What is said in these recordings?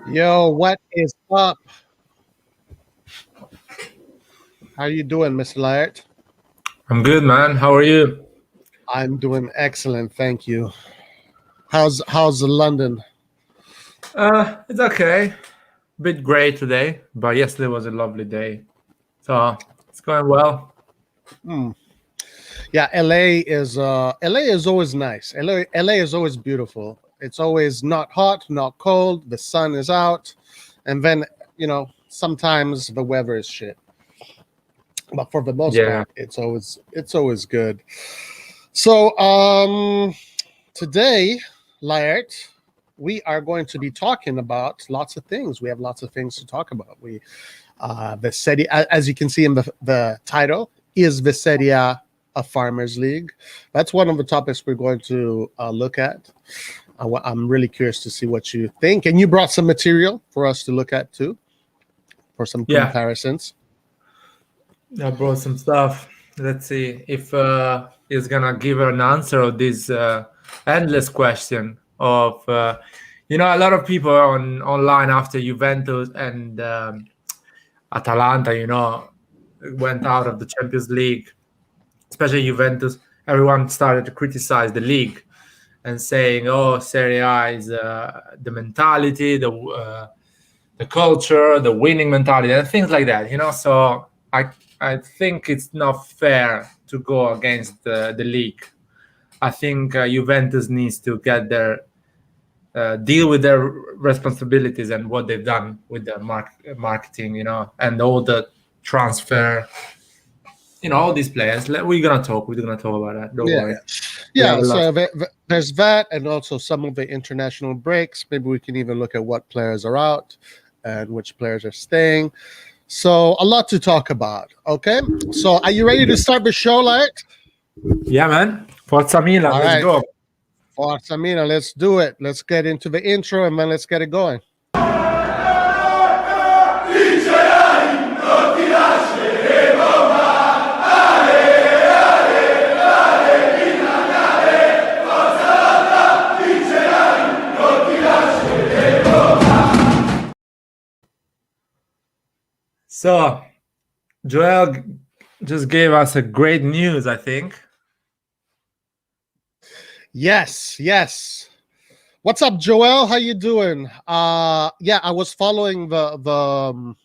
Yo, what is up? How you doing, Mr. Laird? I'm good, man. How are you? I'm doing excellent, thank you. How's London? It's okay. Bit gray today, but yesterday was a lovely day. So it's going well. Hmm. Yeah, LA is always nice. LA is always beautiful. It's always not hot, not cold. The sun is out, and then sometimes the weather is shit. But for the most Yeah. part, it's always good. So today, Laird, we are going to be talking about lots of things. We have lots of things to talk about. The Serie, as you can see in the title, is the Serie A Farmers League. That's one of the topics we're going to look at. I'm really curious to see what you think. And you brought some material for us to look at too, for some comparisons. I brought some stuff. Let's see if he's gonna give an answer of this endless question of a lot of people online after Juventus and Atalanta, went out of the Champions League, especially Juventus. Everyone started to criticize the league and saying, "Oh, Serie A is the mentality, the culture, the winning mentality, and things like that." So I think it's not fair to go against the league. I think Juventus needs to get their deal with their responsibilities and what they've done with their marketing, and all the transfer. All these players. We're gonna talk. We're gonna talk about that. Don't worry. Yeah. So there's that, and also some of the international breaks. Maybe we can even look at what players are out and which players are staying. So a lot to talk about. Okay. So are you ready to start the show, Laird? Yeah, man. Forza Milan. All Let's right. go. Forza Milan. Let's do it. Let's get into the intro, and then let's get it going. So, Joel just gave us a great news, I think. Yes. What's up, Joel? How you doing? Yeah, I was following the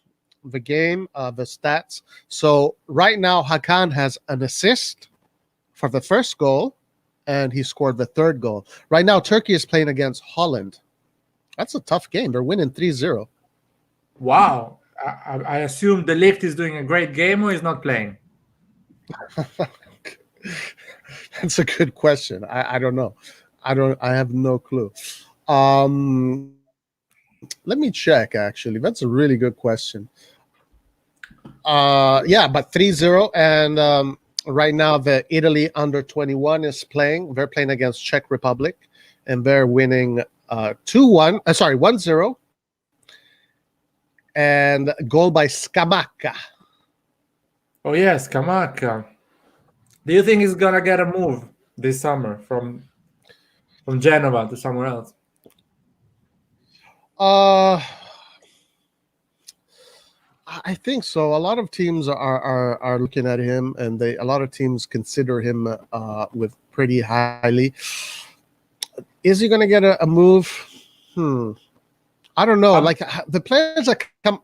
game, the stats. So right now, Hakan has an assist for the first goal, and he scored the third goal. Right now, Turkey is playing against Holland. That's a tough game. They're winning 3-0. Wow. I assume the Ligt is doing a great game, or he's not playing? That's a good question. I don't know. I have no clue. Let me check, actually. That's a really good question. Yeah, but 3-0, and right now the Italy under 21 is playing. They're playing against Czech Republic, and they're winning 1-0. And goal by Scamacca. Oh yes, Scamacca. Do you think he's gonna get a move this summer from Genova to somewhere else? I think so. A lot of teams are looking at him, and a lot of teams consider him with pretty highly. Is he going to get a move? I don't know. Like the players that come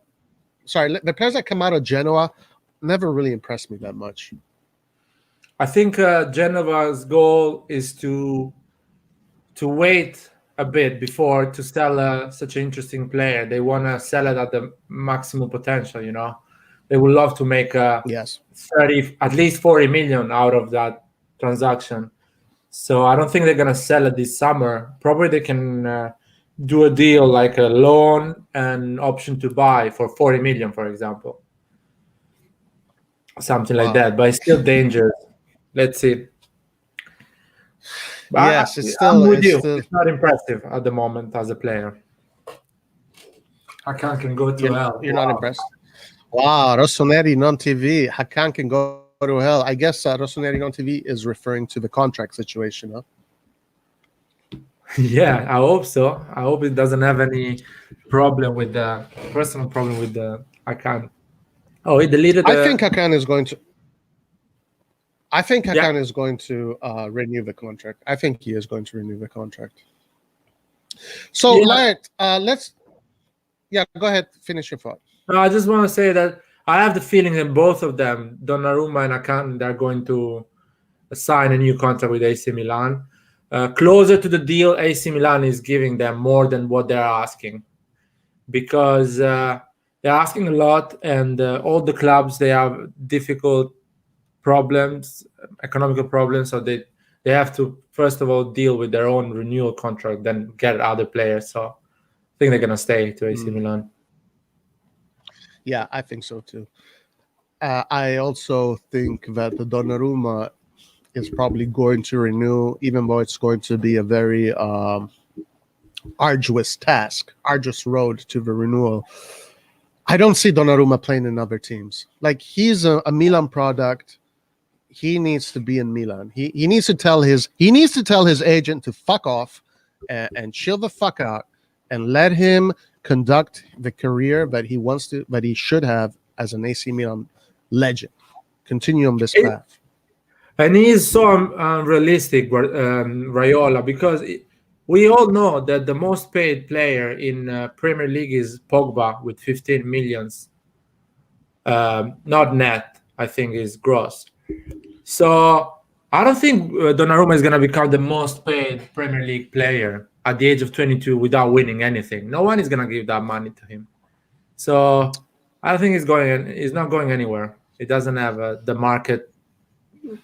out of Genoa never really impressed me that much. I think Genova's goal is to wait a bit before to sell such an interesting player. They want to sell it at the maximum potential. They would love to make 30, at least 40 million out of that transaction. So I don't think they're gonna sell it this summer. Probably they can do a deal like a loan and option to buy for 40 million, for example, something like that. But it's still dangerous. Let's see. But yes, I'm with you. It's not impressive at the moment as a player. Hakan can go to hell. You're not impressed? Wow, RossonARI TV. Hakan can go to hell. I guess RossonARI TV is referring to the contract situation, huh? Yeah, I hope so. I hope it doesn't have any problem with the personal problem with the hakan. Oh, he deleted the. I think Hakan is going to. I think Yeah. Hakan is going to renew the contract. I think he is going to renew the contract. So, Yeah. let's. Yeah, go ahead. Finish your thought. No, I just want to say that I have the feeling that both of them, Donnarumma and hakan, they're going to sign a new contract with AC Milan. Closer to the deal, AC Milan is giving them more than what they're asking, because they're asking a lot, and all the clubs, they have difficult problems, economical problems, so they have to first of all deal with their own renewal contract, then get other players. So I think they're gonna stay to AC Milan. Yeah, I think so too. I also think that the Donnarumma is probably going to renew, even though it's going to be a very arduous task, arduous road to the renewal. I don't see Donnarumma playing in other teams. Like, he's a Milan product. He needs to be in Milan. He needs to tell his agent to fuck off and chill the fuck out and let him conduct the career that he wants to, that he should have as an AC Milan legend. Continue on this path. And he is so unrealistic, Raiola, because we all know that the most paid player in Premier League is Pogba with 15 millions. Not net, I think is gross. So I don't think Donnarumma is going to become the most paid Premier League player at the age of 22 without winning anything. No one is going to give that money to him. So I don't think he's not going anywhere. He doesn't have the market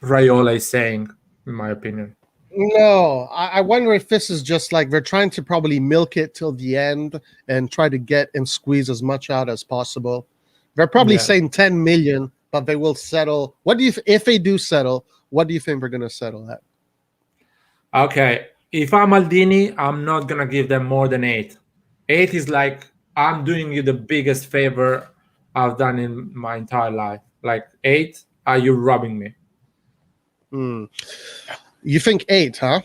Raiola is saying, in my opinion. No, I wonder if this is just like they're trying to probably milk it till the end and try to get and squeeze as much out as possible. They're probably saying 10 million, but they will settle. What do you if they do settle? What do you think they're going to settle at? Okay, if I'm Maldini, I'm not gonna give them more than 8. 8 is like, I'm doing you the biggest favor I've done in my entire life. Like 8, are you robbing me? You think 8, huh?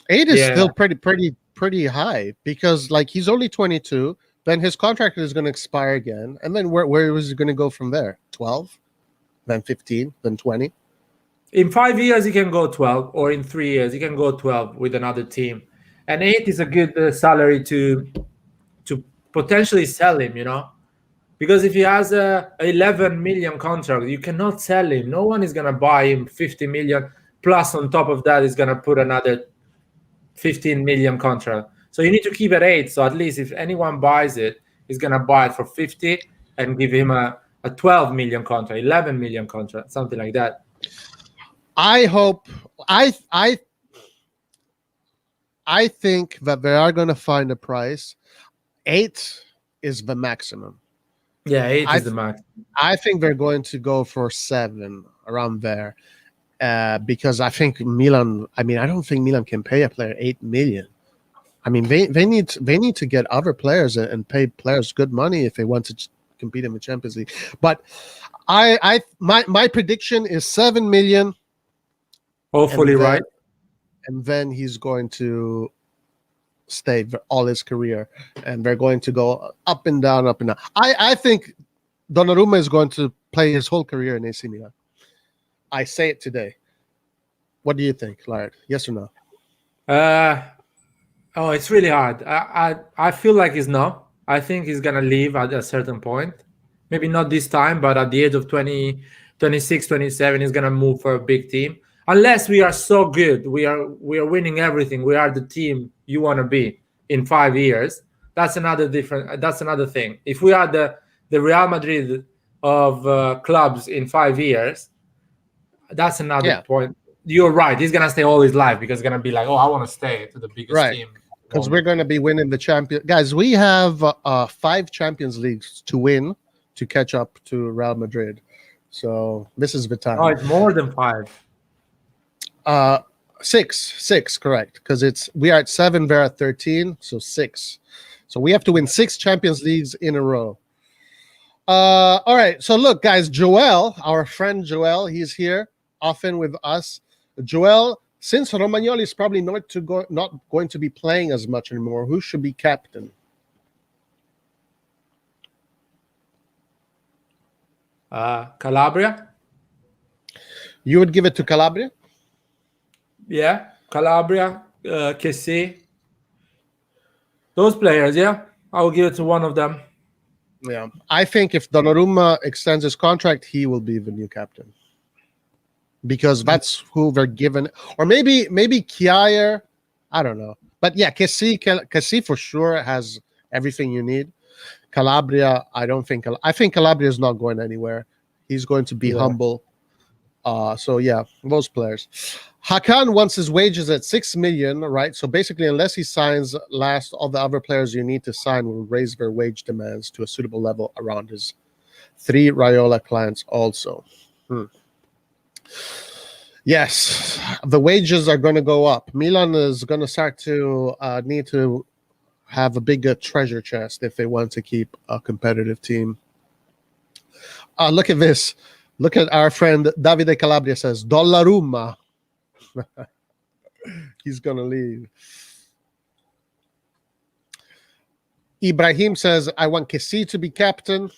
8 is still pretty high, because like he's only 22. Then his contract is going to expire again, and then where is he going to go from there? 12, then 15, then 20. In 5 years, he can go 12, or in 3 years, he can go 12 with another team. And 8 is a good salary to potentially sell him, because if he has a 11 million contract, you cannot sell him. No one is going to buy him 50 million. Plus, on top of that, he's going to put another 15 million contract. So you need to keep at 8. So at least if anyone buys it, he's going to buy it for 50 and give him a 12 million contract, 11 million contract, something like that. I hope I think that they are going to find a price. 8 is the maximum. Yeah, 8 is the max. I think they're going to go for 7, around there, because I think Milan. I mean, I don't think Milan can pay a player 8 million. I mean, they need to get other players and pay players good money if they want to compete in the Champions League. But my prediction is 7 million. Hopefully, right. And then he's going to stay all his career, and they're going to go up and down, up and down. I think Donnarumma is going to play his whole career in AC Milan. I say it today. What do you think, Lard? Yes or no? It's really hard. I feel like he's no. I think he's gonna leave at a certain point. Maybe not this time, but at the age of 20, 26, 27, he's gonna move for a big team. Unless we are so good, we are winning everything. We are the team you want to be in 5 years. That's another thing. If we are the Real Madrid of clubs in 5 years, that's another point. You're right. He's gonna stay all his life because he's gonna be like, oh, I want to stay to the biggest team. Because we're going to be winning the champion. Guys, we have 5 Champions Leagues to win to catch up to Real Madrid. So this is the time. Oh, it's more than 5. 6, correct? Because we are at 7, they're at 13, so 6. So we have to win 6 Champions Leagues in a row. All right. So look, guys, Joel, our friend Joel, he's here often with us. Joel, since Romagnoli is probably not going to be playing as much anymore, who should be captain? Calabria. You would give it to Calabria? Yeah, Calabria, Kessie. Those players, yeah. I will give it to one of them. Yeah. I think if Donnarumma extends his contract, he will be the new captain. Because that's who they're given. Or maybe Kjaer. I don't know. But yeah, Kessie for sure has everything you need. Calabria, I think Calabria is not going anywhere. He's going to be humble. So yeah, those players. Hakan wants his wages at 6 million, right? So basically, unless he signs last, all the other players you need to sign will raise their wage demands to a suitable level around his 3 Raiola clients also. Yes, the wages are going to go up. Milan is going to start to need to have a bigger treasure chest if they want to keep a competitive team. Look at this. Look at our friend Davide Calabria says, Donnarumma. He's going to leave. Ibrahim says, I want Kessie to be captain.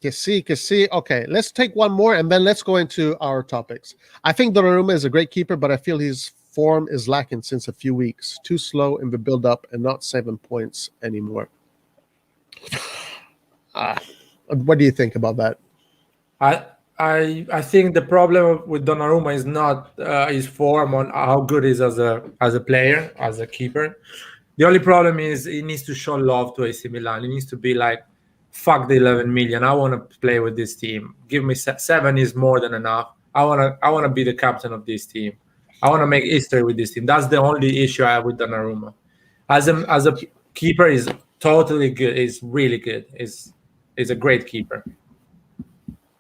Kessie. Okay, let's take one more and then let's go into our topics. I think Donnarumma is a great keeper, but I feel his form is lacking since a few weeks. Too slow in the build-up and not 7 points anymore. What do you think about that? I think the problem with Donnarumma is not his form on how good he is as a player, as a keeper. The only problem is he needs to show love to AC Milan. He needs to be like, fuck the 11 million. I want to play with this team. Give me 7 is more than enough. I want to be the captain of this team. I want to make history with this team. That's the only issue I have with Donnarumma. As a keeper, he's totally good. He's really good. He's a great keeper.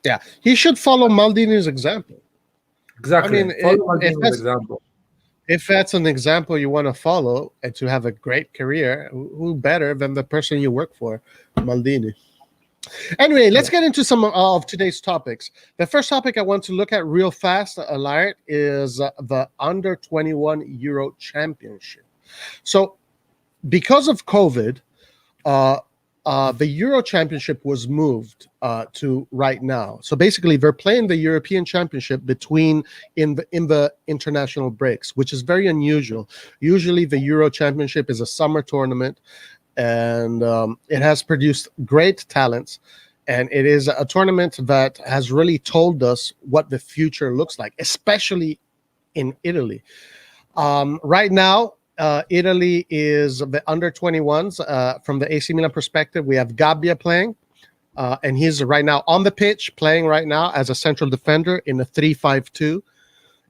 Yeah, he should follow Maldini's example. Exactly. I mean, follow Maldini's example. If that's an example you want to follow and to have a great career, who better than the person you work for, Maldini? Anyway, let's get into some of today's topics. The first topic I want to look at real fast, Alert, is the Under-21 Euro Championship. So, because of COVID, the Euro Championship was moved to right now. So basically, they're playing the European Championship in the international breaks, which is very unusual. Usually, the Euro Championship is a summer tournament, and it has produced great talents. And it is a tournament that has really told us what the future looks like, especially in Italy. Right now, Italy is the under-21s. From the AC Milan perspective, we have Gabbia playing, and he's right now on the pitch, playing right now as a central defender in the 3-5-2.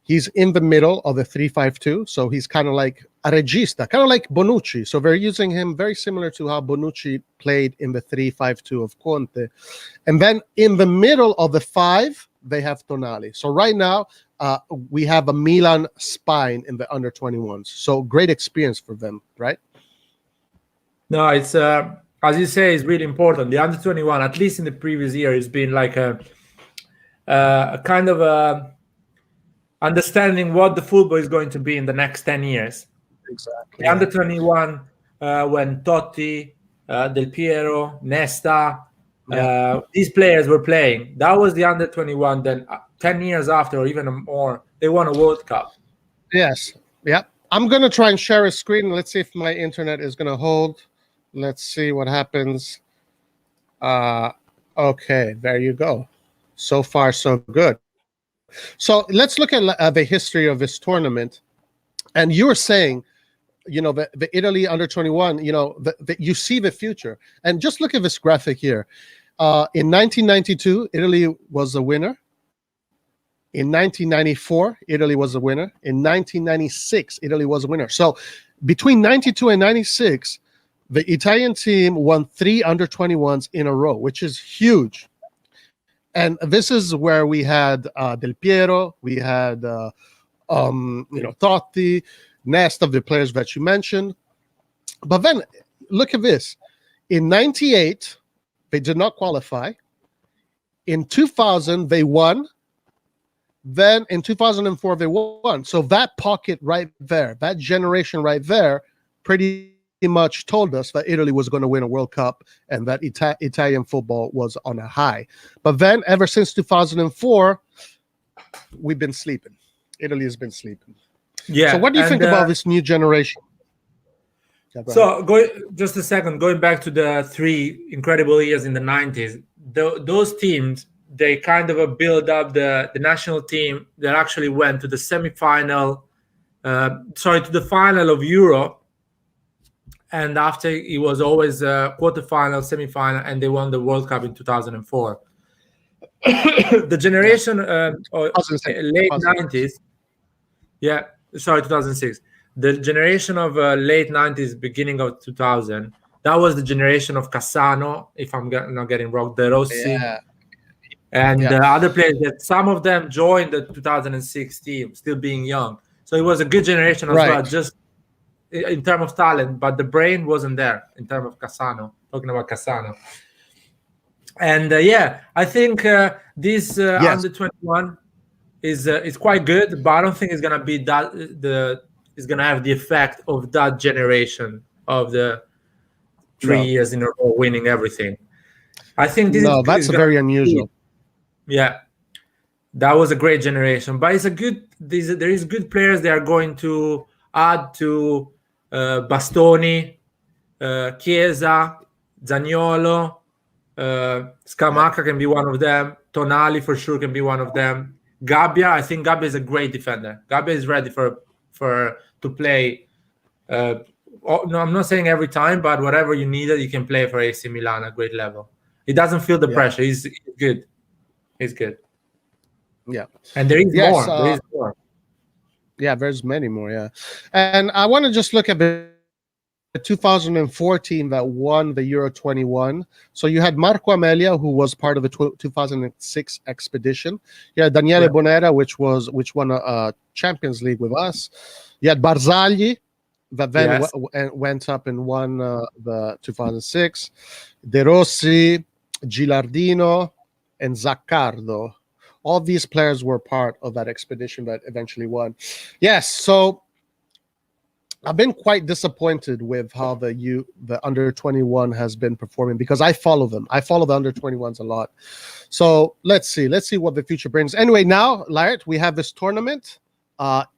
He's in the middle of the 3-5-2, so he's kind of like a regista, kind of like Bonucci. So they're using him very similar to how Bonucci played in the 3-5-2 of Conte. And then in the middle of the 5, they have Tonali. So right now, we have a Milan spine in the under-21s. So great experience for them, right? No, it's as you say, it's really important. The under-21, at least in the previous year, has been like a kind of understanding what the football is going to be in the next 10 years. Exactly. The under-21, when Totti, Del Piero, Nesta, these players were playing, that was the under-21. Then 10 years after, or even more, they won a World Cup. Yes. Yeah. I'm going to try and share a screen. Let's see if my internet is going to hold. Let's see what happens. Okay, there you go. So far, so good. So let's look at the history of this tournament. And you were saying, the Italy under-21, you see the future. And just look at this graphic here. In 1992, Italy was the winner. In 1994, Italy was the winner. In 1996, Italy was the winner. So between 92 and 96, the Italian team won 3 under-21s in a row, which is huge. And this is where we had Del Piero, we had Totti, Nesta, the players that you mentioned. But then look at this. In 98, they did not qualify. In 2000, they won. Then in 2004, they won. So that pocket right there, that generation right there, pretty much told us that Italy was going to win a World Cup and that Italian football was on a high. But then, ever since 2004, we've been sleeping. Italy has been sleeping. Yeah. So what do you think about this new generation? Just a second, going back to the 3 incredible years in the 90s, those teams, they kind of build up the national team that actually went to the to the final of Europe. And after, it was always a quarterfinal, semi-final, and they won the World Cup in 2004. The generation late 90s, 2006. The generation of late 90s, beginning of 2000, that was the generation of Cassano, if I'm not getting wrong, De Rossi, and other players that some of them joined the 2006 team, still being young. So it was a good generation as well, just in terms of talent, but the brain wasn't there in terms of Cassano, talking about Cassano. And I think this under 21 is quite good, but I don't think it's gonna be is gonna have the effect of that generation of the 3 years in a row winning everything. I think that's very unusual. Yeah, that was a great generation, but it's there is good players they are going to add to Bastoni, Chiesa, Zaniolo, Scamacca can be one of them. Tonali for sure can be one of them. Gabbia, I think Gabbia is a great defender. Gabbia is ready to play. No, I'm not saying every time, but whatever you need, you can play for AC Milan at great level. He doesn't feel the pressure. He's good. He's good. Yeah, and there is more. There is more. Yeah, there's many more. Yeah, and I want to just look at the 2014 that won the Euro 21. So you had Marco Amelia, who was part of the 2006 expedition. You had Daniele Bonera, which won a Champions League with us. You had Barzagli, that then went up and won the 2006. De Rossi, Gilardino, and Zaccardo. All these players were part of that expedition that eventually won. Yes, so I've been quite disappointed with how the under 21 has been performing, because I follow them. I follow the under 21s a lot. So let's see what the future brings. Anyway, now, Laert, we have this tournament.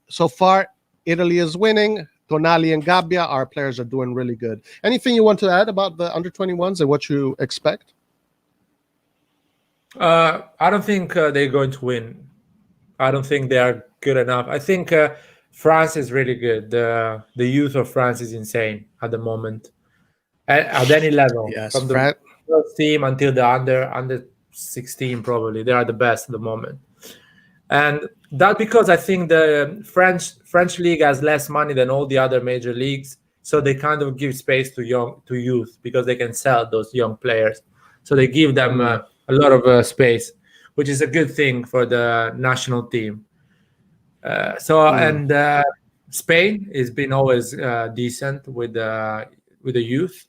So far, Italy is winning. Tonali and Gabbia, our players are doing really good. Anything you want to add about the under 21s and what you expect? I don't think they're going to win. I don't think they are good enough. I think France is really good. The youth of France is insane at the moment. At any level. Yes, from the first team until the under 16, probably. They are the best at the moment. And that because I think the French league has less money than all the other major leagues. So they kind of give space to youth because they can sell those young players. So they give them a lot of space, which is a good thing for the national team. And Spain has been always decent with the youth,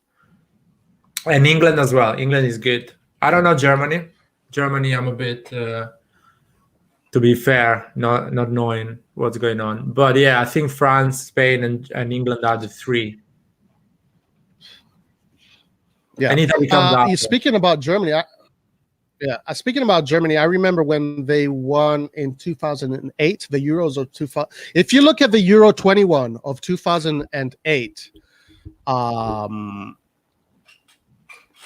and England as well. England is good. I don't know Germany. Germany, I'm a bit, to be fair, not knowing what's going on. But yeah, I think France, Spain, and England are the 3. Yeah. And Italy comes out. Speaking about Germany, I remember when they won in 2008 the Euros of 2000. If you look at the Euro 21 of 2008,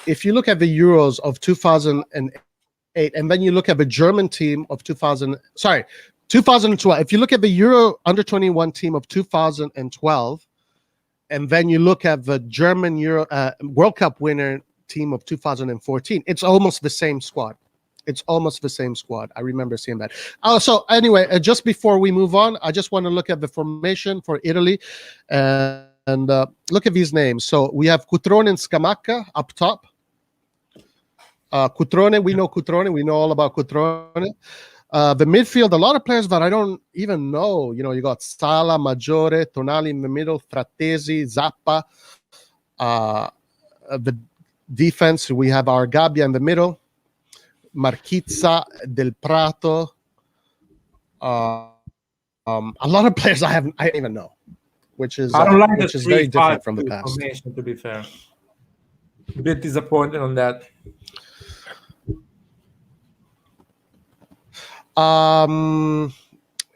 if you look at the Euros of 2008, and then you look at the German team of 2012. If you look at the Euro under 21 team of 2012, and then you look at the German Euro World Cup winner team of 2014, it's almost the same squad. I remember seeing that. So anyway, just before we move on, I just want to look at the formation for Italy and look at these names. So we have Cutrone and Scamacca up top. Cutrone, we know all about Cutrone. The midfield, a lot of players that I don't even know. You know, you got Sala, Maggiore, Tonali in the middle, Frattesi, Zappa. The defense, we have our Gabbia in the middle, Marchizza, Del Prato. A lot of players I don't even know. which is I don't like the very different 3-5-2 from the past. formation, to be fair. A bit disappointed on that.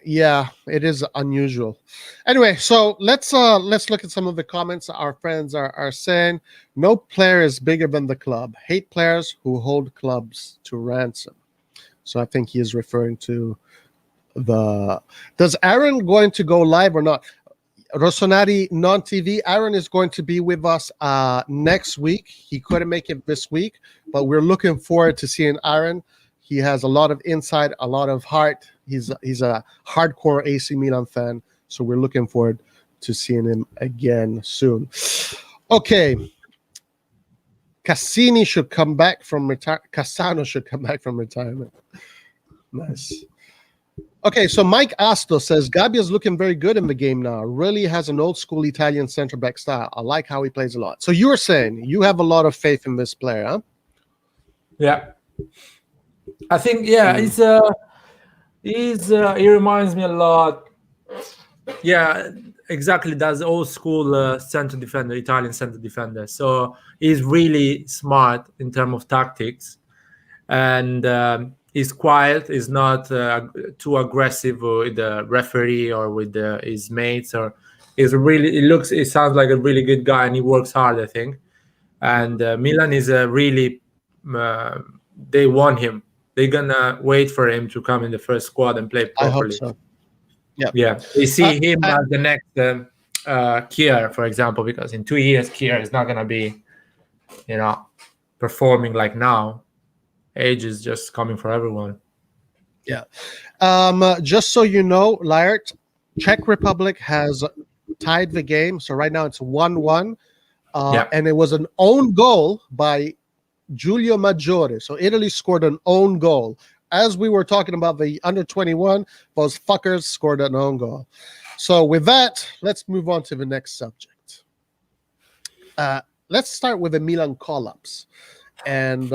Yeah, it is unusual. Anyway, so let's look at some of the comments our friends are saying. No player is bigger than the club. Hate players who hold clubs to ransom. So I think he is referring to the. Does Aaron going to go live or not? RossonARI TV. Aaron is going to be with us next week. He couldn't make it this week, but we're looking forward to seeing Aaron. He has a lot of insight, a lot of heart. He's a hardcore AC Milan fan, so we're looking forward to seeing him again soon. Okay. Cassini should come back from Cassano should come back from retirement. Nice. Okay, so Mike Asto says Gabbia's looking very good in the game now. Really has an old school Italian center back style. I like how he plays a lot. So you were saying you have a lot of faith in this player, huh? Yeah. I think he reminds me a lot. Yeah, exactly. That's old school center defender, Italian center defender. So he's really smart in terms of tactics, and he's quiet. He's not too aggressive with the referee or with his mates. Or he sounds like a really good guy, and he works hard, I think. And Milan is really they want him. They're gonna wait for him to come in the first squad and play properly. I hope so. Yeah. They see him as the next Kier, for example, because in 2 years Kier is not gonna be, performing like now. Age is just coming for everyone. Yeah. Just so you know, Laert, Czech Republic has tied the game. So right now it's 1-1. And it was an own goal by Giulio Maggiore. So Italy scored an own goal. As we were talking about the under-21, those fuckers scored an own goal. So with that, let's move on to the next subject. Let's start with the Milan call-ups. And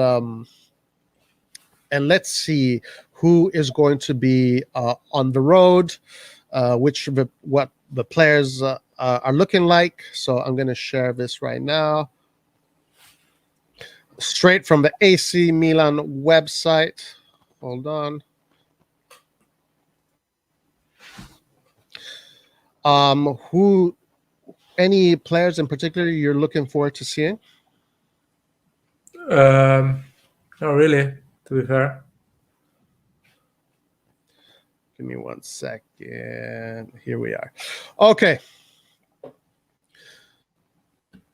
let's see who is going to be on the road, what the players are looking like. So I'm going to share this right now. Straight from the AC Milan website. Hold on. Any players in particular you're looking forward to seeing? Not really, to be fair. Give me 1 second. Here we are. Okay.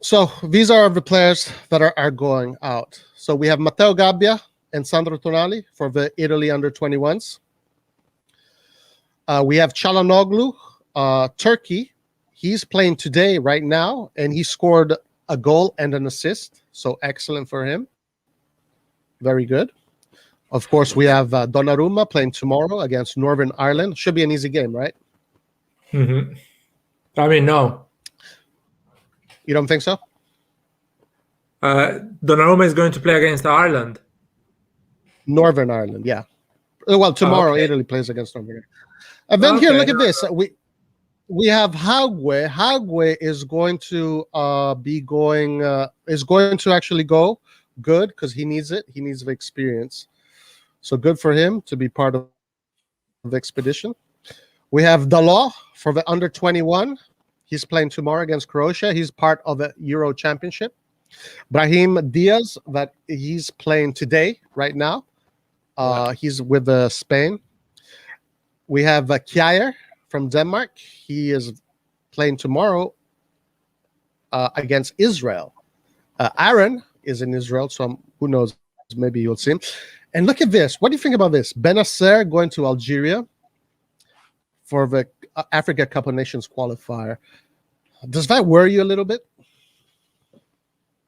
So these are the players that are going out. So we have Matteo Gabbia and Sandro Tonali for the Italy under-21s. We have Çalhanoğlu, Turkey. He's playing today, right now, and he scored a goal and an assist. So excellent for him. Very good. Of course, we have Donnarumma playing tomorrow against Northern Ireland. Should be an easy game, right? Mm-hmm. I mean, no. You don't think so? Donnarumma is going to play against Ireland. Northern Ireland, yeah. Well, tomorrow Italy plays against Northern Ireland. And then here, look at this. We have Hagwe. Hagwe is going to actually go good because he needs it. He needs the experience. So good for him to be part of the expedition. We have Dalot for the under-21. He's playing tomorrow against Croatia. He's part of the Euro Championship. Brahim Diaz, that he's playing today, right now. He's with Spain. We have Kjaer from Denmark. He is playing tomorrow against Israel. Aaron is in Israel, so who knows? Maybe you'll see him. And look at this. What do you think about this? Benacer going to Algeria for the Africa Cup of Nations qualifier. Does that worry you a little bit?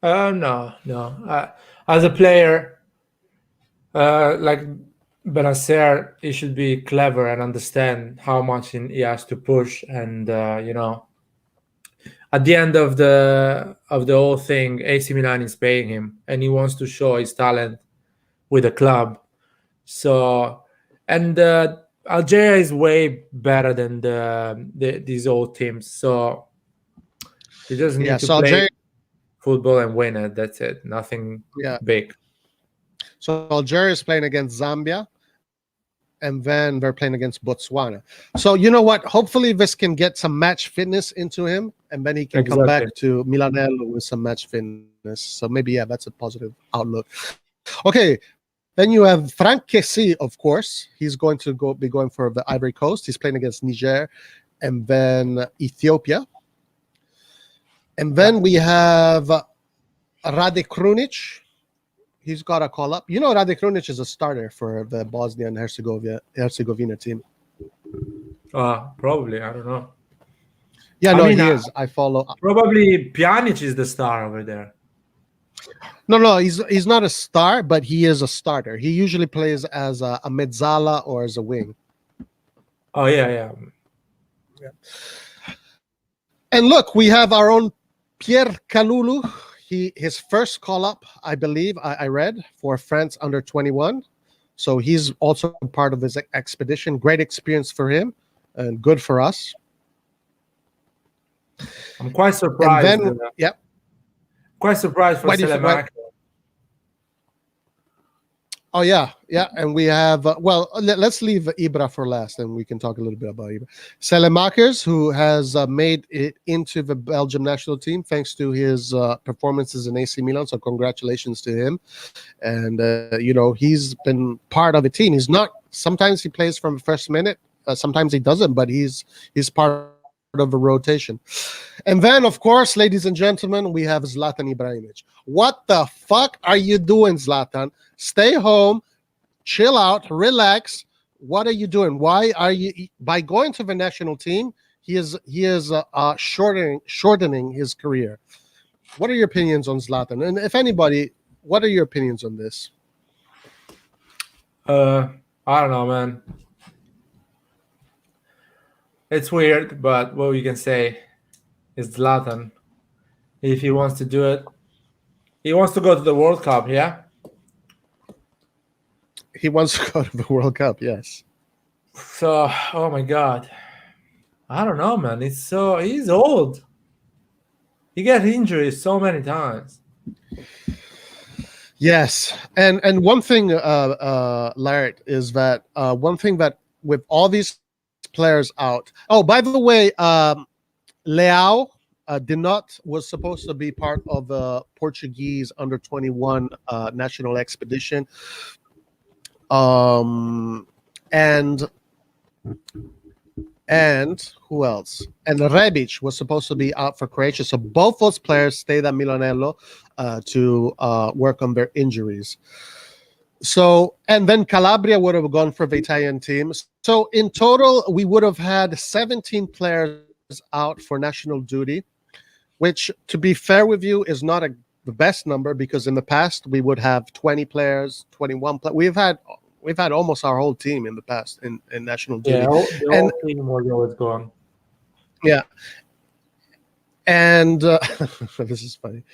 No. As a player, like Benacer, he should be clever and understand how much he has to push. And at the end of the whole thing, AC Milan is paying him, and he wants to show his talent with the club. So, and Algeria is way better than these old teams. So You just need to So play Algeria, football and win it. That's it. Nothing big. So Algeria is playing against Zambia, and then they're playing against Botswana. So you know what? Hopefully this can get some match fitness into him, and then he can come back to Milanello with some match fitness. So maybe, yeah, that's a positive outlook. Okay, then you have Franck Kessie, of course. He's going to be going for the Ivory Coast. He's playing against Niger and then Ethiopia. And then we have Rade Krunic. He's got a call up. You know, Rade Krunic is a starter for the Bosnia and Herzegovina team. Probably. I don't know. Yeah, no, he is. I follow. Probably Pjanic is the star over there. No, he's not a star, but he is a starter. He usually plays as a mezzala or as a wing. Oh, yeah. And look, we have our own Pierre Kalulu. His first call-up, I believe, I read, for France under-21. So he's also part of this expedition. Great experience for him and good for us. I'm quite surprised. And then, quite surprised for Selemaker. Oh, yeah. And we have, let's leave Ibra for last, and we can talk a little bit about Ibra. Selemakers, who has made it into the Belgium national team thanks to his performances in AC Milan. So congratulations to him. And, he's been part of the team. He's not, sometimes he plays from the first minute. Sometimes he doesn't, but he's part of a rotation. And then, of course, ladies and gentlemen, we have Zlatan Ibrahimovic. What the fuck are you doing, Zlatan? Stay home, chill out, relax. What are you doing? Why are you, by going to the national team, he is shortening his career. What are your opinions on Zlatan? And if anybody, what are your opinions on this? I don't know, man. It's weird, but what we can say is Zlatan. If he wants to do it, he wants to go to the World Cup, yeah? He wants to go to the World Cup, yes. So, oh my God. I don't know, man. He's old. He gets injuries so many times. Yes. And one thing, Larry, is that one thing that with all these players out. Oh, by the way, Leao was supposed to be part of the Portuguese under-21 national expedition. And who else? And Rebic was supposed to be out for Croatia. So both those players stayed at Milanello to work on their injuries. So, and then Calabria would have gone for the Italian teams. So in total, we would have had 17 players out for national duty, which, to be fair with you, is not the best number, because in the past we would have 20 players, 21 players. We've had almost our whole team in the past in national duty. Yeah, the whole team was always gone. Yeah. And this is funny.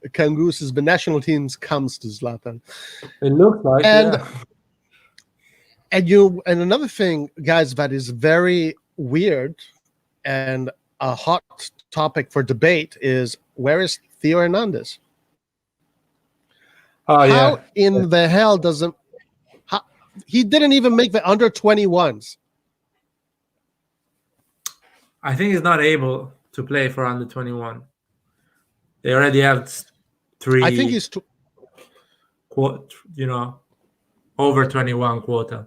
Kangoose says the national teams comes to Zlatan. It looks like, and another thing, guys, that is very weird and a hot topic for debate is, where is Theo Hernandez? How in the hell doesn't he didn't even make the under-21s? I think he's not able to play for under-21. They already have 3. I think he's over 21 quota.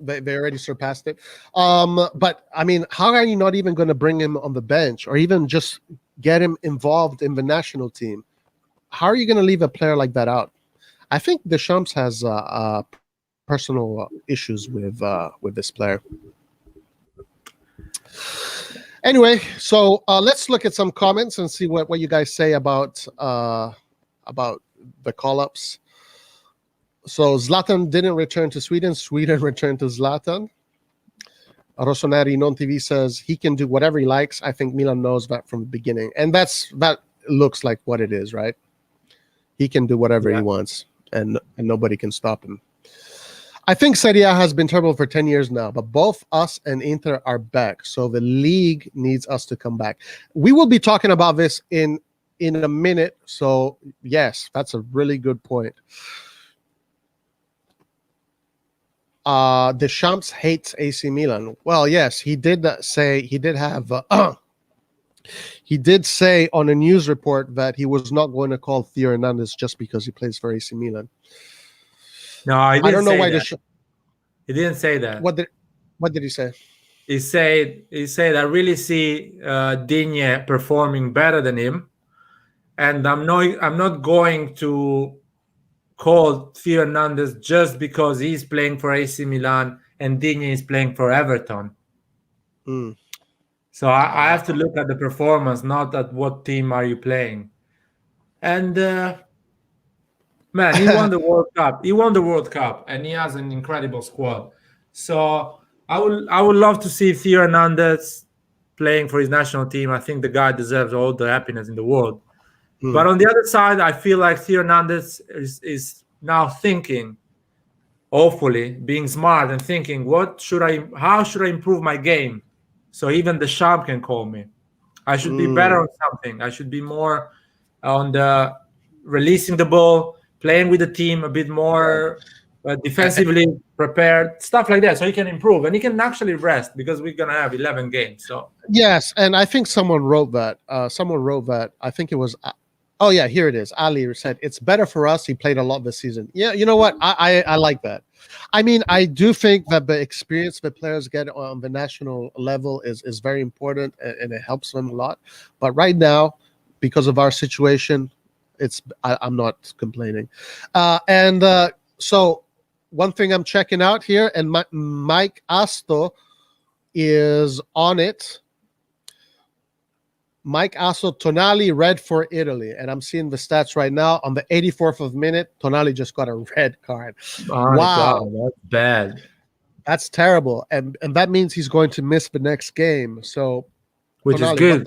They already surpassed it. But I mean, how are you not even going to bring him on the bench, or even just get him involved in the national team? How are you going to leave a player like that out? I think Deschamps has personal issues with this player. Anyway, so let's look at some comments and see what you guys say about the call-ups. So Zlatan didn't return to Sweden. Sweden returned to Zlatan. RossonARI TV says he can do whatever he likes. I think Milan knows that from the beginning. And that looks like what it is, right? He can do whatever he wants, and nobody can stop him. I think Serie A has been terrible for 10 years now, but both us and Inter are back. So the league needs us to come back. We will be talking about this in a minute. So yes, that's a really good point. Deschamps hates AC Milan. Well, yes, he did say, he did have, he did say on a news report that he was not going to call Theo Hernandez just because he plays for AC Milan. No, I don't know why he didn't say that. What did he say? He said I really see Digne performing better than him, and I'm not going to call Theo Hernandez just because he's playing for AC Milan and Digne is playing for Everton. So I have to look at the performance, not at what team are you playing. And man, he won the World Cup. He won the World Cup, and he has an incredible squad. So I would love to see Theo Hernandez playing for his national team. I think the guy deserves all the happiness in the world. But on the other side, I feel like Theo Hernandez is now thinking, hopefully, being smart and thinking, how should I improve my game? So even the Deschamps can call me. I should be better on something. I should be more on the releasing the ball, playing with the team a bit more defensively prepared, stuff like that. So he can improve and he can actually rest because we're going to have 11 games. So yes, and I think someone wrote that. I think it was... Oh, yeah, here it is. Ali said, it's better for us. He played a lot this season. Yeah, you know what? I like that. I mean, I do think that the experience that players get on the national level is very important, and it helps them a lot. But right now, because of our situation, I'm not complaining. So one thing I'm checking out here, and Mike Asto is on it. Mike Asso, Tonali red for Italy. And I'm seeing the stats right now. On the 84th of minute, Tonali just got a red card. Oh, wow. God, that's bad. That's terrible. And that means he's going to miss the next game. So, which Tonali, is good.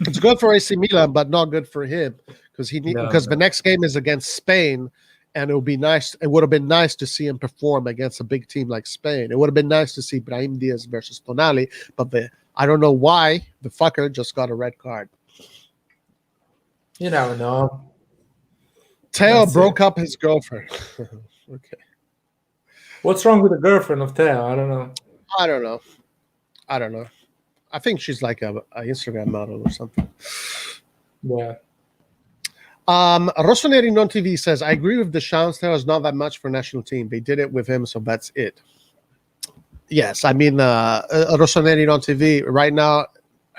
It's good for AC Milan, but not good for him because the next game is against Spain. And it would be nice. It would have been nice to see him perform against a big team like Spain. It would have been nice to see Brahim Diaz versus Tonali, but I don't know why the fucker just got a red card. You never know. Theo broke up his girlfriend. Okay. What's wrong with the girlfriend of Theo? I don't know. I think she's like a Instagram model or something. Yeah. RossonARI TV says, I agree with Deschamps. Theo is not that much for national team. They did it with him, so that's it. Yes, I mean, RossonARI TV, right now,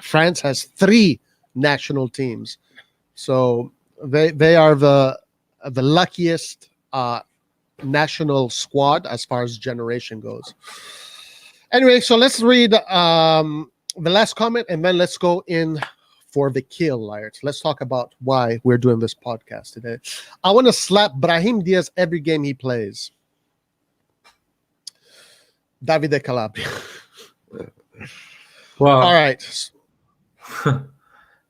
France has 3 national teams. So they are the luckiest national squad as far as generation goes. Anyway, so let's read the last comment, and then let's go in for the kill, Laird. Let's talk about why we're doing this podcast today. I want to slap Brahim Diaz every game he plays. Davide Calabria. Well, all right.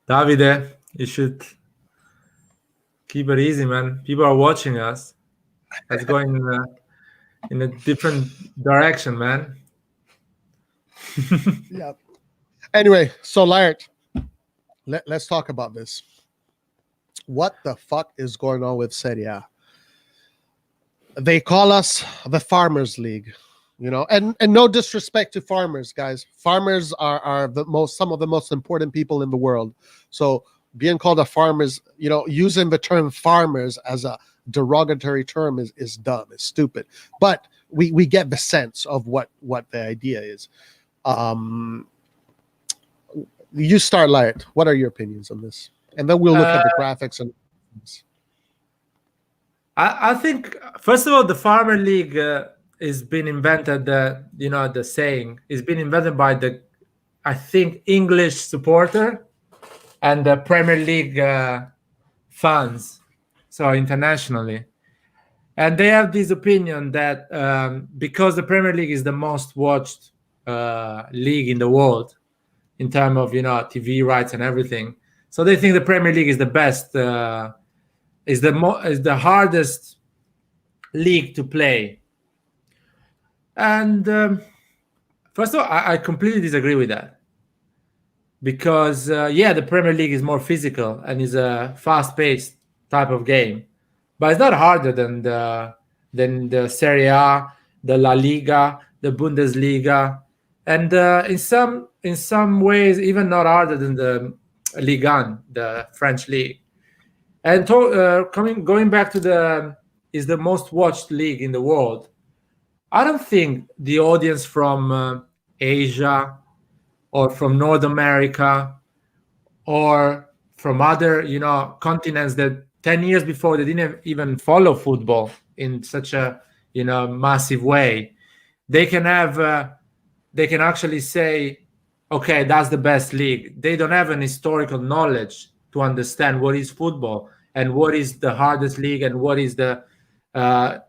Davide, you should keep it easy, man. People are watching us. Let's go in a different direction, man. Yeah. Anyway, so Laird, let's talk about this. What the fuck is going on with Serie A? They call us the Farmers League. You know, and no disrespect to farmers, guys. Farmers are some of the most important people in the world. So being called a farmers, you know, using the term farmers as a derogatory term is dumb, it's stupid. But we get the sense of what the idea is. You start, Laird. What are your opinions on this? And then we'll look at the graphics and. I think first of all, the Farmer League. It's been invented, the saying is been invented by the, I think, English supporter and the Premier League fans, so internationally. And they have this opinion that because the Premier League is the most watched league in the world in terms of, TV rights and everything, so they think the Premier League is the best, is the hardest league to play And first of all, I completely disagree with that, because yeah, the Premier League is more physical and is a fast-paced type of game, but it's not harder than the Serie A, the La Liga, the Bundesliga, and in some ways even not harder than the Ligue 1, the French league. And going back to is the most watched league in the world. I don't think the audience from Asia or from North America or from other, continents that 10 years before they didn't even follow football in such a, massive way, they can actually say, okay, that's the best league. They don't have an historical knowledge to understand what is football and what is the hardest league and what is the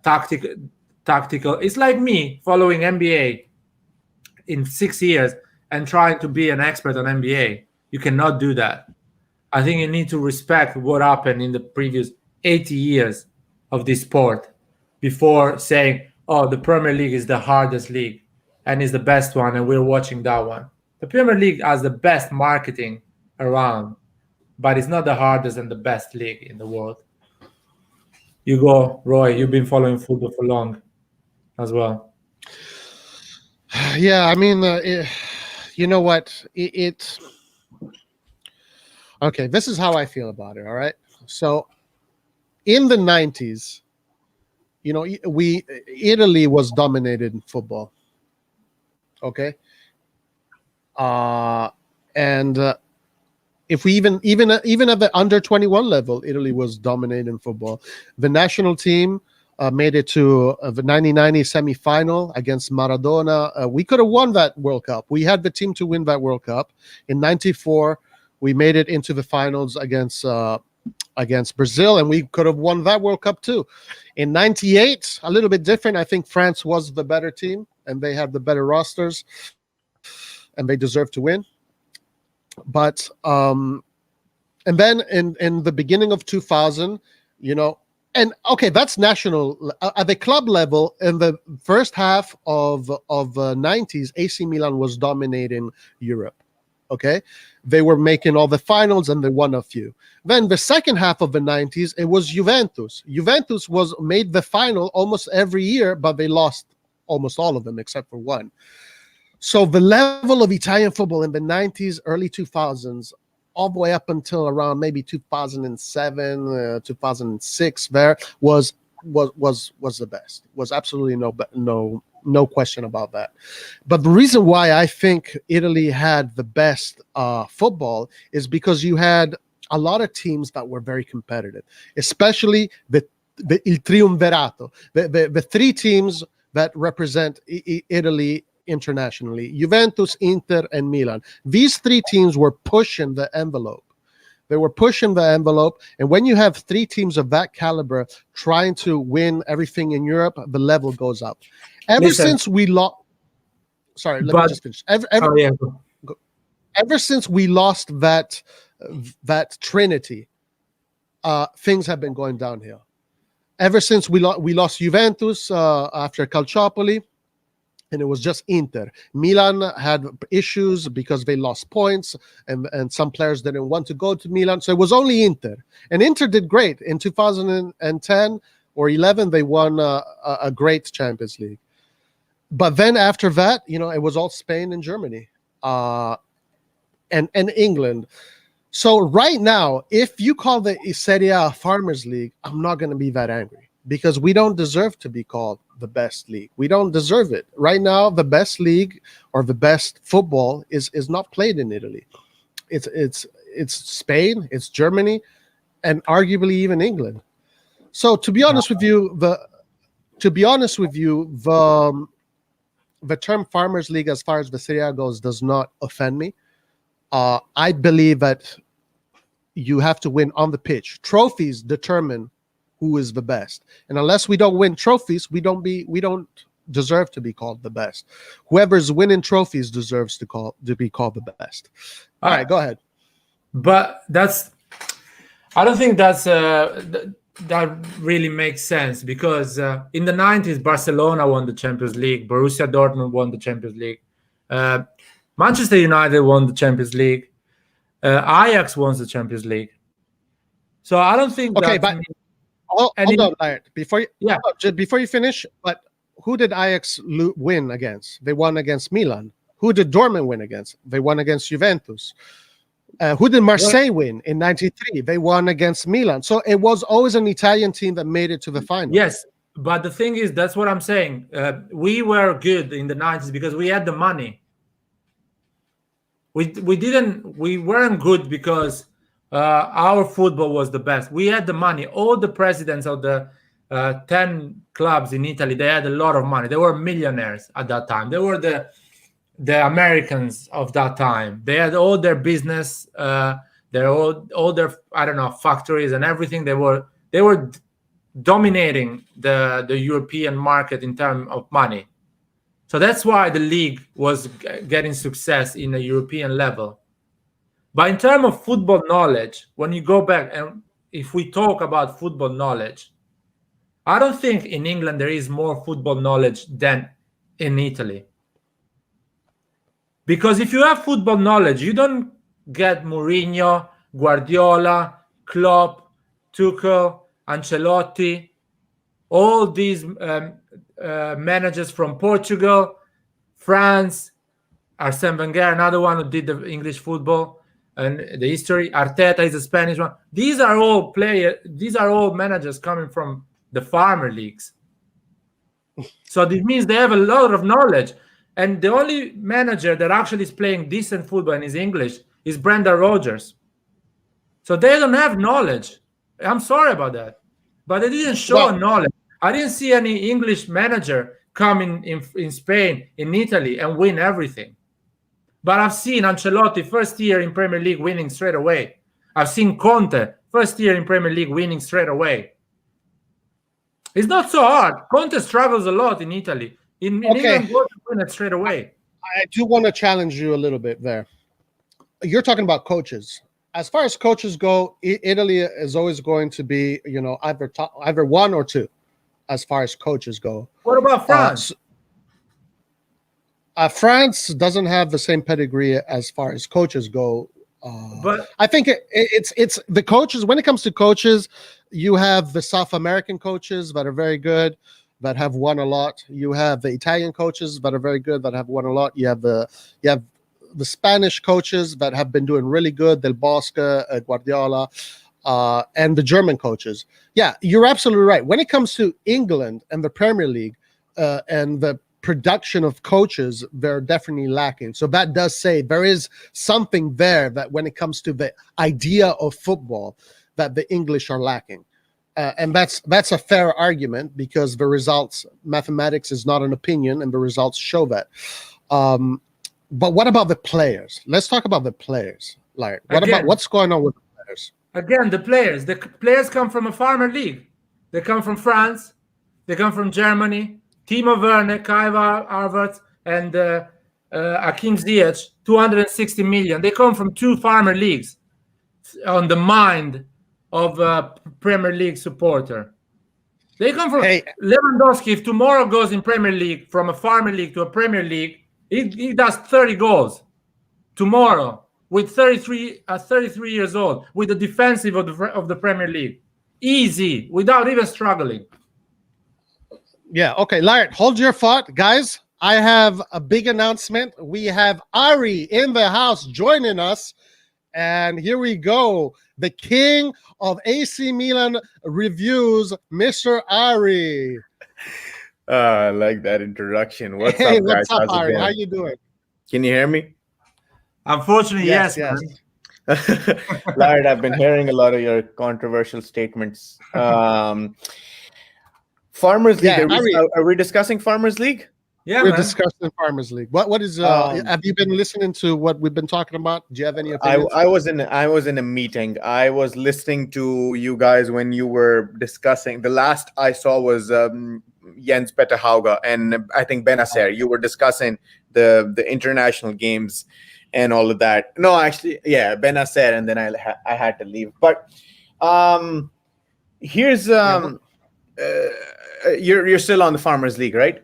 tactical. It's like me following NBA in 6 years and trying to be an expert on NBA. You cannot do that. I think you need to respect what happened in the previous 80 years of this sport before saying, oh, the Premier League is the hardest league and is the best one and we're watching that one. The Premier League has the best marketing around, but it's not the hardest and the best league in the world. You go, Roy. You've been following football for long as well. Yeah, I mean, you know what? Okay, this is how I feel about it, all right? So in the 90s, Italy was dominated in football, okay? And if we even at the under 21 level, Italy was dominated in football. The national team made it to the 1990 semifinal against Maradona. We could have won that World Cup. We had the team to win that World Cup. In 94, we made it into the finals against Brazil, and we could have won that World Cup too. In 98, a little bit different. I think France was the better team, and they had the better rosters, and they deserved to win. But and then in the beginning of 2000, and okay, that's national. At the club level, in the first half of 90s, AC Milan was dominating Europe. Okay, they were making all the finals and they won a few. Then the second half of the 90s, it was Juventus. Juventus made the final almost every year, but they lost almost all of them except for one. So the level of Italian football in the 90s, early 2000s, all the way up until around maybe 2007, 2006, there was the best. Was absolutely no question about that. But the reason why I think Italy had the best football is because you had a lot of teams that were very competitive, especially the Il Triumvirato, the three teams that represent Italy internationally: Juventus, Inter, and Milan. These three teams were pushing the envelope. They were pushing the envelope. And when you have three teams of that caliber trying to win everything in Europe, the level goes up. Ever since we lost... Sorry, let me just finish. Ever since we lost that trinity, things have been going downhill. Ever since we lost Juventus after Calciopoli, and it was just Inter. Milan had issues because they lost points, and some players didn't want to go to Milan. So it was only Inter. And Inter did great. In 2010 or 11, they won a great Champions League. But then after that, it was all Spain and Germany and England. So right now, if you call the Serie A Farmers League, I'm not going to be that angry, because we don't deserve to be called the best league. We don't deserve it. Right now, the best league or the best football is not played in Italy. It's Spain, it's Germany, and arguably even England. So to be honest with you, the term Farmers League, as far as the Serie A goes, does not offend me. I believe that you have to win on the pitch. Trophies determine who is the best, and unless we don't win trophies, we don't deserve to be called the best. Whoever's winning trophies deserves to be called the best. All right, go ahead. But I don't think that's that really makes sense because in the 90s, Barcelona won the Champions League, Borussia Dortmund won the Champions League, Manchester United won the Champions League, Ajax won the Champions League. So I don't think Okay, that. but hold on, Laird. Before you finish, but who did Ajax win against? They won against Milan. Who did Dortmund win against? They won against Juventus. Who did Marseille win in '93? They won against Milan. So it was always an Italian team that made it to the final. Yes, but the thing is, that's what I'm saying. We were good in the 90s because we had the money. We weren't good because our football was the best. We had the money. All the presidents of the 10 clubs in Italy, they had a lot of money. They were millionaires at that time. They were the Americans of that time. They had all their business, all their factories and everything. They were dominating the European market in terms of money. So that's why the league was getting success in a European level. But in terms of football knowledge, when you go back and if we talk about football knowledge, I don't think in England there is more football knowledge than in Italy. Because if you have football knowledge, you don't get Mourinho, Guardiola, Klopp, Tuchel, Ancelotti, all these managers from Portugal, France, Arsene Wenger, another one who did the English football and the history. Arteta is a Spanish one. These are all managers coming from the farmer leagues. So this means they have a lot of knowledge. And the only manager that actually is playing decent football and is English is Brendan Rodgers. So they don't have knowledge. I'm sorry about that. But they didn't show knowledge. I didn't see any English manager come in Spain, in Italy, and win everything. But I've seen Ancelotti, first year in Premier League, winning straight away. I've seen Conte, first year in Premier League, winning straight away. It's not so hard. Conte struggles a lot in Italy. In England, go to win it straight away. I do want to challenge you a little bit there. You're talking about coaches. As far as coaches go, Italy is always going to be, either one or two, as far as coaches go. What about France? France doesn't have the same pedigree as far as coaches go. But I think it's the coaches. When it comes to coaches, you have the South American coaches that are very good, that have won a lot. You have the Italian coaches that are very good, that have won a lot. You have the Spanish coaches that have been doing really good, Del Bosque, Guardiola, and the German coaches. Yeah, you're absolutely right. When it comes to England and the Premier League and the production of coaches, they're definitely lacking. So that does say there is something there that when it comes to the idea of football, that the English are lacking. And that's a fair argument because the results, mathematics is not an opinion, and the results show that. But what about the players? Let's talk about the players. Like, about what's going on with the players? Again, the players come from a farmer league. They come from France. They come from Germany. Timo Werner, Kai Havertz, and Hakim Ziyech, 260 million. They come from two farmer leagues on the mind of a Premier League supporter. They come from Lewandowski. If tomorrow goes in Premier League from a farmer league to a Premier League, he does 30 goals tomorrow with 33 years old with the defensive of the Premier League. Easy, without even struggling. Yeah, okay. Laird, hold your thought. Guys, I have a big announcement. We have Ari in the house joining us. And here we go. The king of AC Milan reviews, Mr. Ari. I like that introduction. What's up, guys? What's up, Ari? How you doing? Can you hear me? Unfortunately, yes. Laird, I've been hearing a lot of your controversial statements. Farmers League. Are we discussing Farmers League? Yeah, we're discussing Farmers League. What is? Have you been listening to what we've been talking about? Do you have any opinions? I was in a meeting. I was listening to you guys when you were discussing. The last I saw was Jens Petter Hauge and I think Benacer. You were discussing the international games and all of that. No, actually, yeah, Benacer, and then I had to leave. But Here's you're still on the Farmers League, right?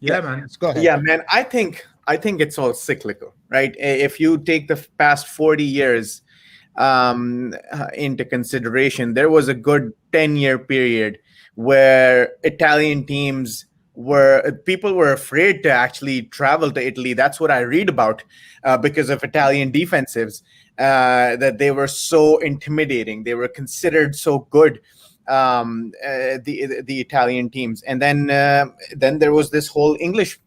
Yeah, man. Let's go ahead. Yeah, man. I think it's all cyclical, right? If you take the past 40 years into consideration, there was a good 10-year period where Italian teams people were afraid to actually travel to Italy. That's what I read about because of Italian defensives, that they were so intimidating. They were considered so good, the Italian teams. And then there was this whole English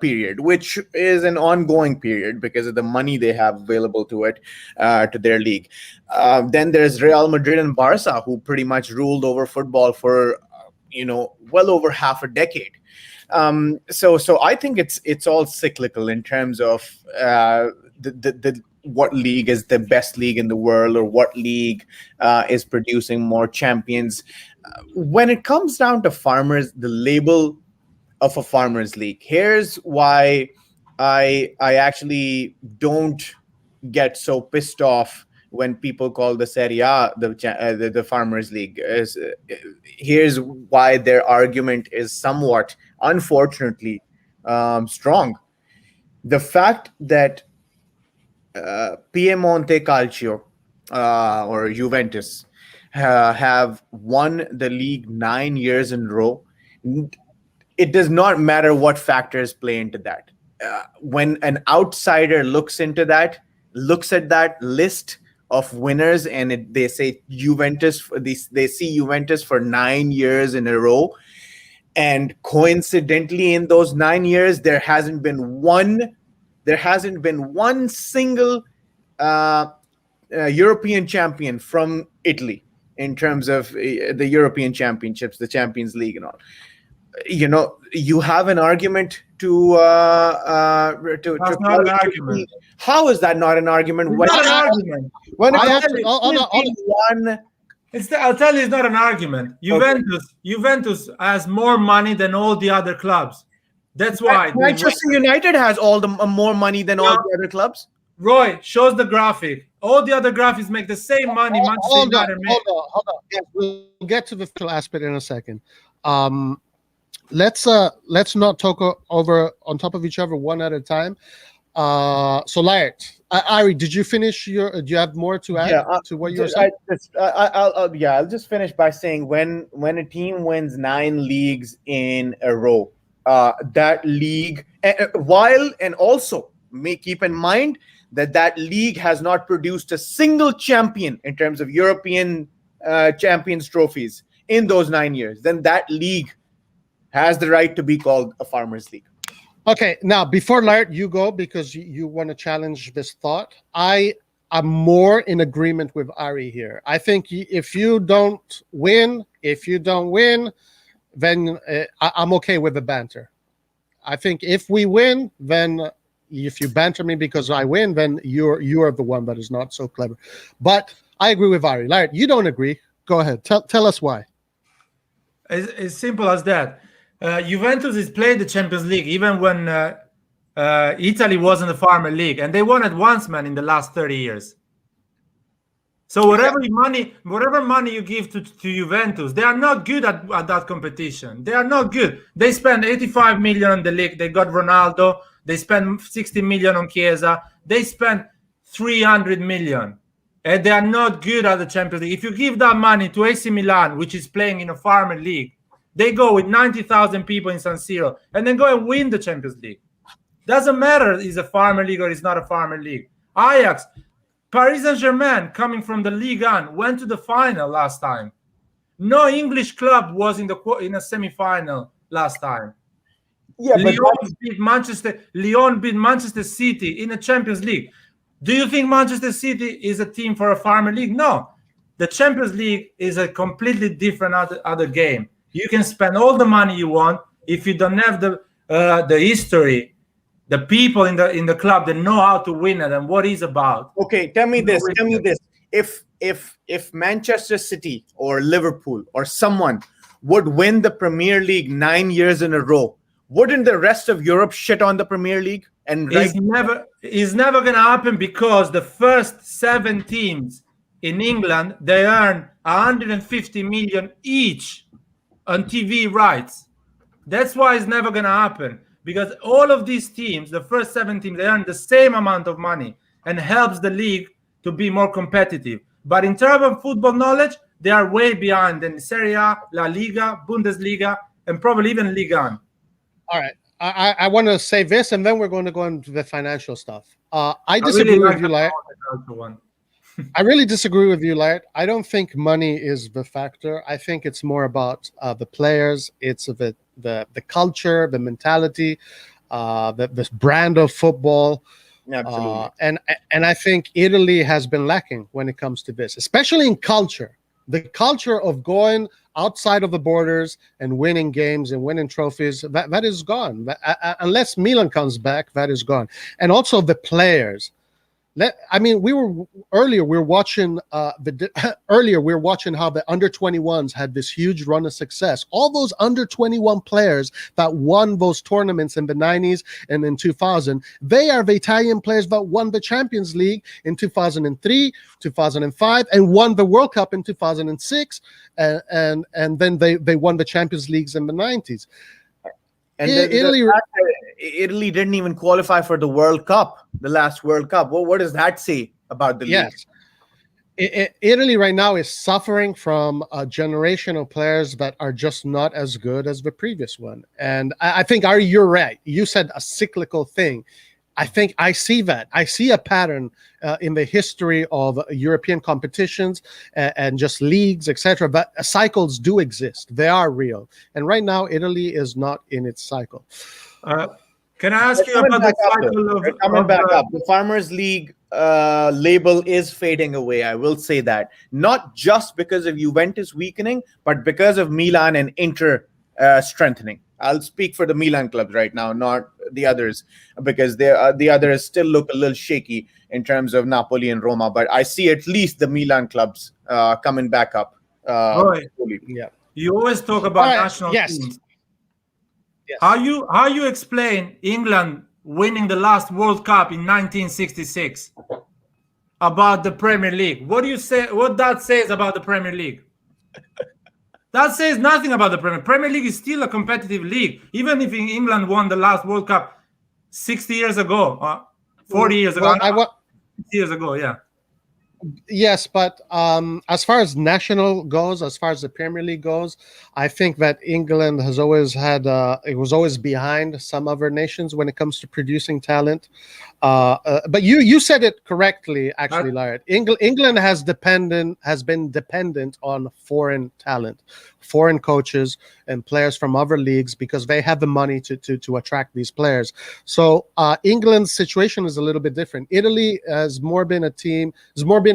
period, which is an ongoing period because of the money they have available to it, to their league. Then there's Real Madrid and Barca, who pretty much ruled over football for well over half a decade. So I think it's all cyclical in terms of the what league is the best league in the world, or what league is producing more champions. When it comes down to Farmers, the label of a Farmers League, here's why I actually don't get so pissed off when people call the Serie A the Farmers League. Here's why their argument is somewhat, unfortunately, strong. The fact that Piemonte Calcio or Juventus have won the league 9 years in a row, it does not matter what factors play into that. When an outsider looks at that list of winners, and they say Juventus, they see Juventus for 9 years in a row, and coincidentally in those 9 years there hasn't been one single European champion from Italy in terms of the European championships, the Champions League and all. You have an argument to That's not an argument. How is that not an argument? It's not an argument. When I'll tell you, it's not an argument. Juventus has more money than all the other clubs. That's why Manchester United has all the more money than all the other clubs. Roy shows the graphic. All the other graphics make the same money. Hold on. Yes, we'll get to the fiscal aspect in a second. Let's not talk over on top of each other one at a time. So Laird, Ari, did you finish do you have more to add to what you were saying? I'll just finish by saying when a team wins 9 leagues in a row, that league, and also keep in mind that league has not produced a single champion in terms of European champions trophies in those 9 years, then that league has the right to be called a Farmers League. Okay, now before Laird, you go because you want to challenge this thought. I am more in agreement with Ari here. I think if you don't win, then I'm okay with the banter. I think if we win, then if you banter me because I win, then you are the one that is not so clever. But I agree with Ari. Laird, you don't agree. Go ahead. Tell us why. It's simple as that. Juventus is playing the Champions League even when Italy wasn't a Farmer League, and they won it once, man, in the last 30 years. So whatever money you give to Juventus, they are not good at that competition. They are not good. They spend 85 million on the league. They got Ronaldo. They spend 60 million on Chiesa. They spend 300 million. And they are not good at the Champions League. If you give that money to AC Milan, which is playing in a Farmer League, they go with 90,000 people in San Siro and then go and win the Champions League. Doesn't matter if it's a Farmer League or it's not a Farmer League. Ajax, Paris Saint-Germain, coming from the Ligue 1, went to the final last time. No English club was in a semi-final last time. Yeah, Lyon beat Manchester City in a Champions League. Do you think Manchester City is a team for a Farmer League? No. The Champions League is a completely different other game. You can spend all the money you want. If you don't have the history, the people in the club that know how to win it and what it's about. Okay, tell me this. If Manchester City or Liverpool or someone would win the Premier League 9 years in a row, wouldn't the rest of Europe shit on the Premier League? And it's never going to happen because the first 7 teams in England, they earn 150 million each on TV rights. That's why it's never going to happen, because all of these teams, the first 7 teams, they earn the same amount of money and helps the league to be more competitive. But in terms of football knowledge, they are way behind in Serie A, La Liga, Bundesliga, and probably even Liga 1. All right. I want to say this, and then we're going to go into the financial stuff. I disagree with you, Laird. I really disagree with you, Laird. I don't think money is the factor. I think it's more about the players. It's the culture, the mentality, the brand of football. Absolutely. And I think Italy has been lacking when it comes to this, especially in culture. The culture of going outside of the borders and winning games and winning trophies, that is gone. Unless Milan comes back, that is gone. And also the players. I mean, we were watching how the under-21s had this huge run of success. All those under-21 players that won those tournaments in the 90s and in 2000, they are the Italian players that won the Champions League in 2003, 2005, and won the World Cup in 2006, and then they won the Champions Leagues in the 90s. And Italy didn't even qualify for the World Cup, the last World Cup. Well, what does that say about the league? Yes. Italy right now is suffering from a generation of players that are just not as good as the previous one. And I think, you're right. You said a cyclical thing. I think I see that. I see a pattern in the history of European competitions and just leagues, etc. But cycles do exist. They are real. And right now, Italy is not in its cycle. Can I ask you about the cycle of coming back up? The Farmers League label is fading away. I will say that. Not just because of Juventus weakening, but because of Milan and Inter strengthening. I'll speak for the Milan clubs right now, not the others, because the others still look a little shaky in terms of Napoli and Roma. But I see at least the Milan clubs coming back up. Yeah. You always talk about national teams. Yes. How you explain England winning the last World Cup in 1966 about the Premier League? What do you say? What that says about the Premier League? That says nothing about the Premier League. Is still a competitive league, even if England won the last World Cup 60 years ago, 40 years ago. 60 years ago, yeah. Yes, but as far as national goes, as far as the Premier League goes, I think that England has always had it was always behind some other nations when it comes to producing talent. But you said it correctly, actually, Laird. England has been dependent on foreign talent, foreign coaches and players from other leagues, because they have the money to attract these players. So England's situation is a little bit different. Italy has more been a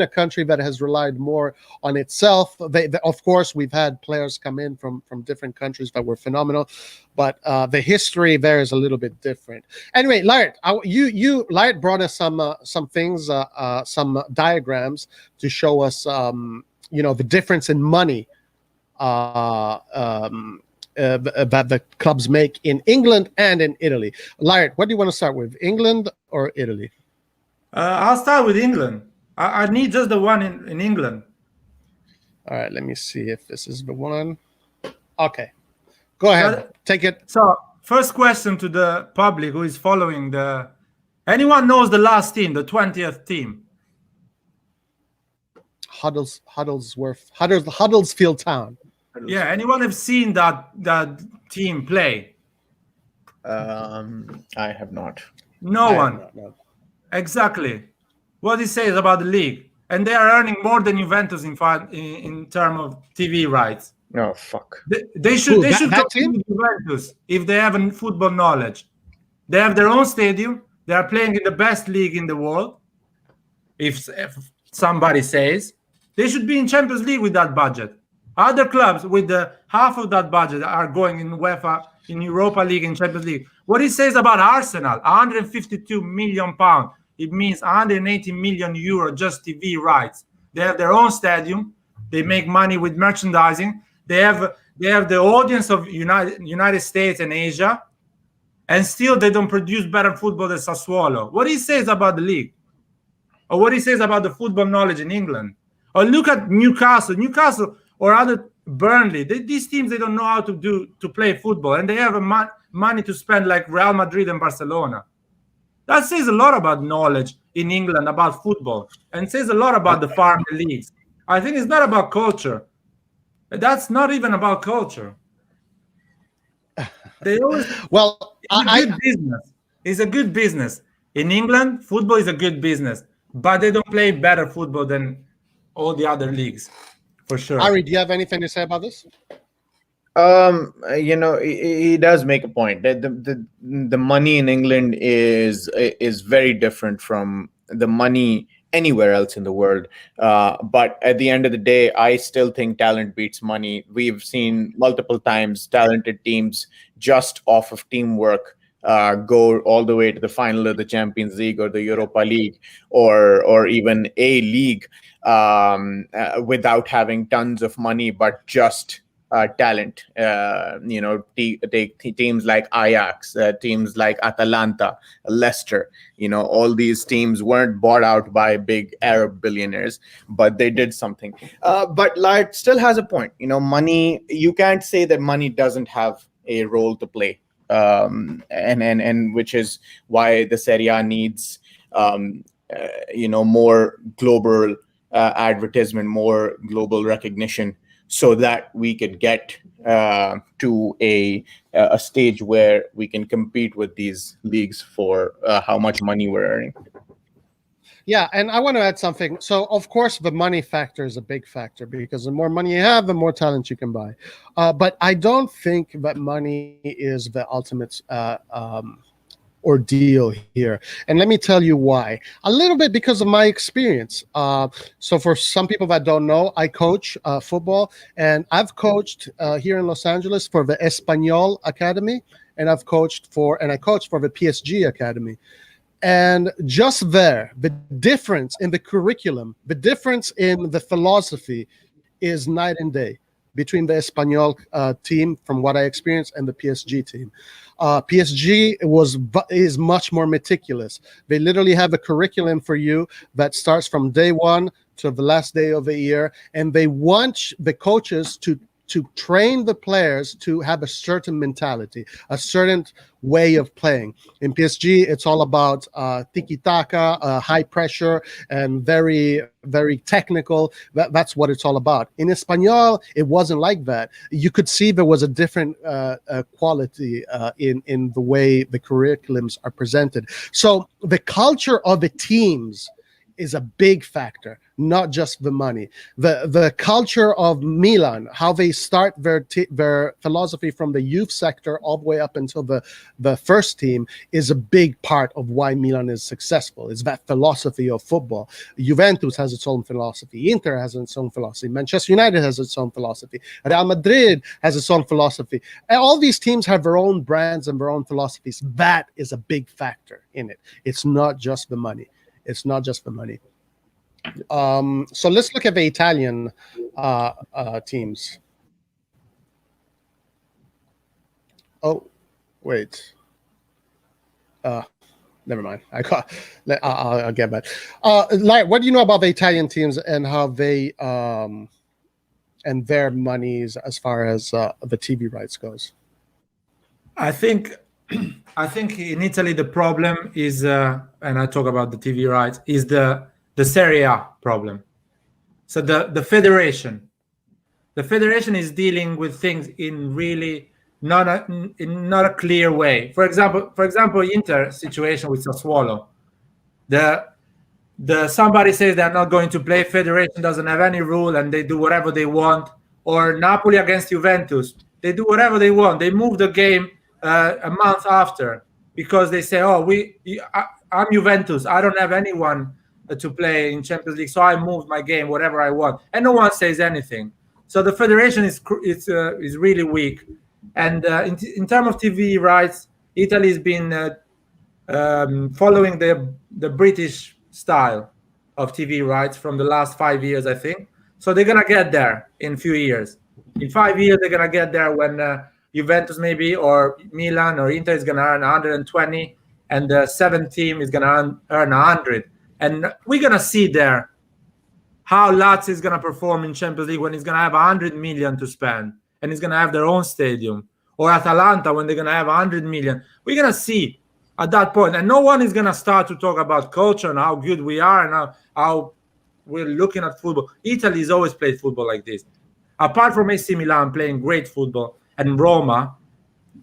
country that has relied more on itself. Of course, we've had players come in from different countries that were phenomenal, but the history there is a little bit different. Anyway, Laird, Laird brought us some things, some diagrams to show us, the difference in money that the clubs make in England and in Italy. Laird, what do you want to start with, England or Italy? I'll start with England. I need just the one in England. All right, let me see if this is the one. Okay, go ahead, take it. So, first question to the public who is following anyone knows the last team, the 20th team? Huddersfield Town. Yeah, anyone have seen that team play? I have not. No one. Exactly. What it says about the league, and they are earning more than Juventus in terms of TV rights. Oh fuck! They should talk to Juventus if they have football knowledge. They have their own stadium. They are playing in the best league in the world. If somebody says they should be in Champions League with that budget. Other clubs with the half of that budget are going in UEFA, in Europa League, and Champions League. What it says about Arsenal, 152 million pounds. It means 180 million euro just TV rights. They have their own stadium. They make money with merchandising. They have the audience of United States and Asia, and still they don't produce better football than Sassuolo. What he says about the league, or what he says about the football knowledge in England. Or look at Newcastle or other Burnley. These teams, they don't know how to play football, and they have money to spend like Real Madrid and Barcelona. That says a lot about knowledge in England about football, and says a lot about the farm leagues. I think it's not about culture. That's not even about culture. They always business. It's a good business. In England, football is a good business, but they don't play better football than all the other leagues, for sure. Ari, do you have anything to say about this? He does make a point that the money in England is very different from the money anywhere else in the world. But at the end of the day, I still think talent beats money. We've seen multiple times talented teams just off of teamwork go all the way to the final of the Champions League or the Europa League or even a league without having tons of money, but just talent. Take teams like Ajax, teams like Atalanta, Leicester. All these teams weren't bought out by big Arab billionaires, but they did something. But Lard still has a point. Money. You can't say that money doesn't have a role to play, and which is why the Serie A needs more global advertisement, more global recognition, so that we could get to a stage where we can compete with these leagues for how much money we're earning. Yeah, and I want to add something. So, of course, the money factor is a big factor because the more money you have, the more talent you can buy. But I don't think that money is the ultimate ordeal here. And let me tell you why. A little bit because of my experience. So for some people that don't know, I coach football, and I've coached here in Los Angeles for the Espanyol Academy, and I coached for the PSG Academy. And just there, the difference in the curriculum, the difference in the philosophy is night and day between the Espanyol team, from what I experienced, and the PSG team. PSG is much more meticulous. They literally have a curriculum for you that starts from day one to the last day of the year, and they want the coaches to train the players to have a certain mentality, a certain way of playing. In PSG, it's all about tiki-taka, high pressure, and very, very technical. That's what it's all about. In Espanyol, it wasn't like that. You could see there was a different quality in the way the curriculums are presented. So the culture of the teams is a big factor, not just the money. The culture of Milan, how they start their philosophy from the youth sector all the way up until the first team, is a big part of why Milan is successful. It's that philosophy of football. Juventus has its own philosophy. Inter has its own philosophy. Manchester United has its own philosophy. Real Madrid has its own philosophy. And all these teams have their own brands and their own philosophies. That is a big factor in it. It's not just the money. It's not just the money. So let's look at the Italian teams. Oh, wait. Never mind. I'll get back. What do you know about the Italian teams and how they and their monies as far as the TV rights goes? I think in Italy the problem is, and I talk about the TV rights, is the Serie A problem. So the federation is dealing with things in really not a clear way. For example, Inter situation with Sassuolo. Somebody says they're not going to play. Federation doesn't have any rule and they do whatever they want. Or Napoli against Juventus, they do whatever they want. They move the game a month after because they say, I'm Juventus, I don't have anyone to play in Champions League, so I moved my game whatever I want, and no one says anything. So the federation is really weak. And in terms of TV rights, Italy's been following the British style of TV rights from the last 5 years, I think. So they're gonna get there in a few years. In 5 years, they're gonna get there when Juventus maybe, or Milan or Inter is going to earn 120 and the seventh team is going to earn 100. And we're going to see there how Lazio is going to perform in Champions League when he's going to have 100 million to spend and he's going to have their own stadium, or Atalanta when they're going to have 100 million. We're going to see at that point, and no one is going to start to talk about culture and how good we are and how we're looking at football. Italy has always played football like this. Apart from AC Milan playing great football, and Roma,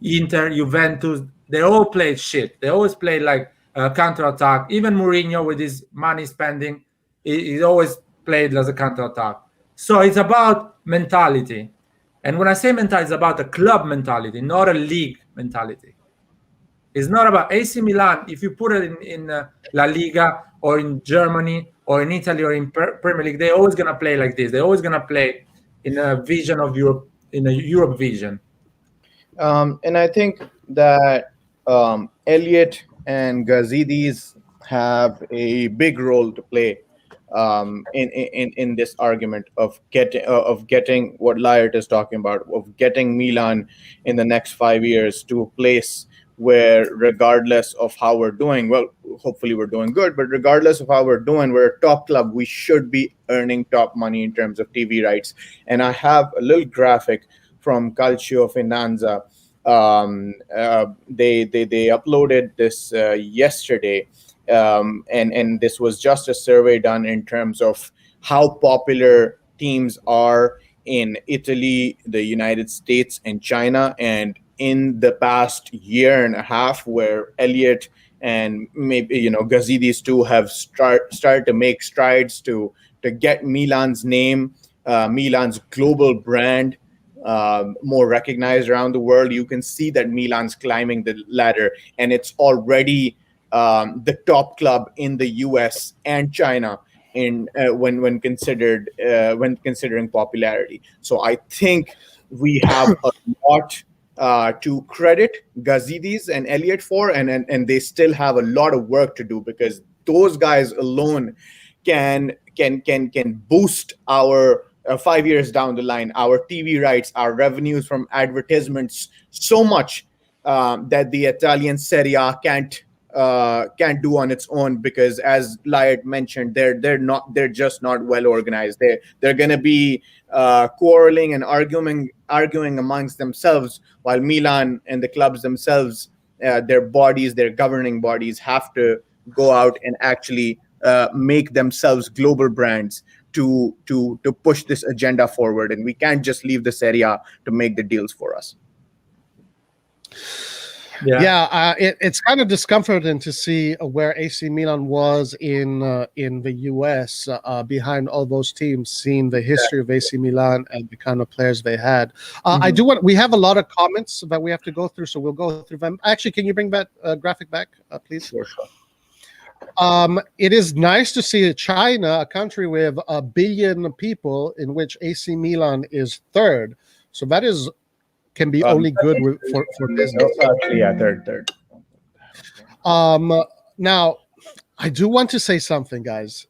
Inter, Juventus, they all played shit. They always played like counter-attack. Even Mourinho with his money spending, he always played as a counter-attack. So it's about mentality. And when I say mentality, it's about a club mentality, not a league mentality. It's not about AC Milan. If you put it in La Liga or in Germany or in Italy or in Premier League, they're always going to play like this. They're always going to play in a vision of Europe, in a Europe vision. And I think that Elliot and Gazidis have a big role to play in this argument of getting what Layert is talking about, of getting Milan in the next 5 years to a place where, regardless of how we're doing, well, hopefully we're doing good, but regardless of how we're doing, we're a top club. We should be earning top money in terms of TV rights. And I have a little graphic from Calcio Finanza. They uploaded this yesterday, and this was just a survey done in terms of how popular teams are in Italy, the United States, and China. And in the past year and a half, where Elliot and maybe Gazidis too have started to make strides to get Milan's name, Milan's global brand, more recognized around the world, you can see that Milan's climbing the ladder, and it's already the top club in the US and China in when considering popularity. So I think we have a lot to credit Gazidis and Elliot for, and they still have a lot of work to do, because those guys alone can boost our 5 years down the line, our TV rights, our revenues from advertisements so much that the Italian Serie A can't do on its own, because, as Layert mentioned, they're just not well organized. They're going to be quarreling and arguing amongst themselves, while Milan and the clubs themselves, their governing bodies, have to go out and actually make themselves global brands to push this agenda forward. And we can't just leave the Serie A to make the deals for us. It's kind of discomforting to see where AC Milan was in the US, behind all those teams, seeing the history of AC Milan and the kind of players they had. We have a lot of comments that we have to go through, so we'll go through them. Actually, can you bring that graphic back, please? Sure. It is nice to see China, a country with 1 billion people, in which AC Milan is third. So that can be only good for business. Third. Now, I do want to say something, guys.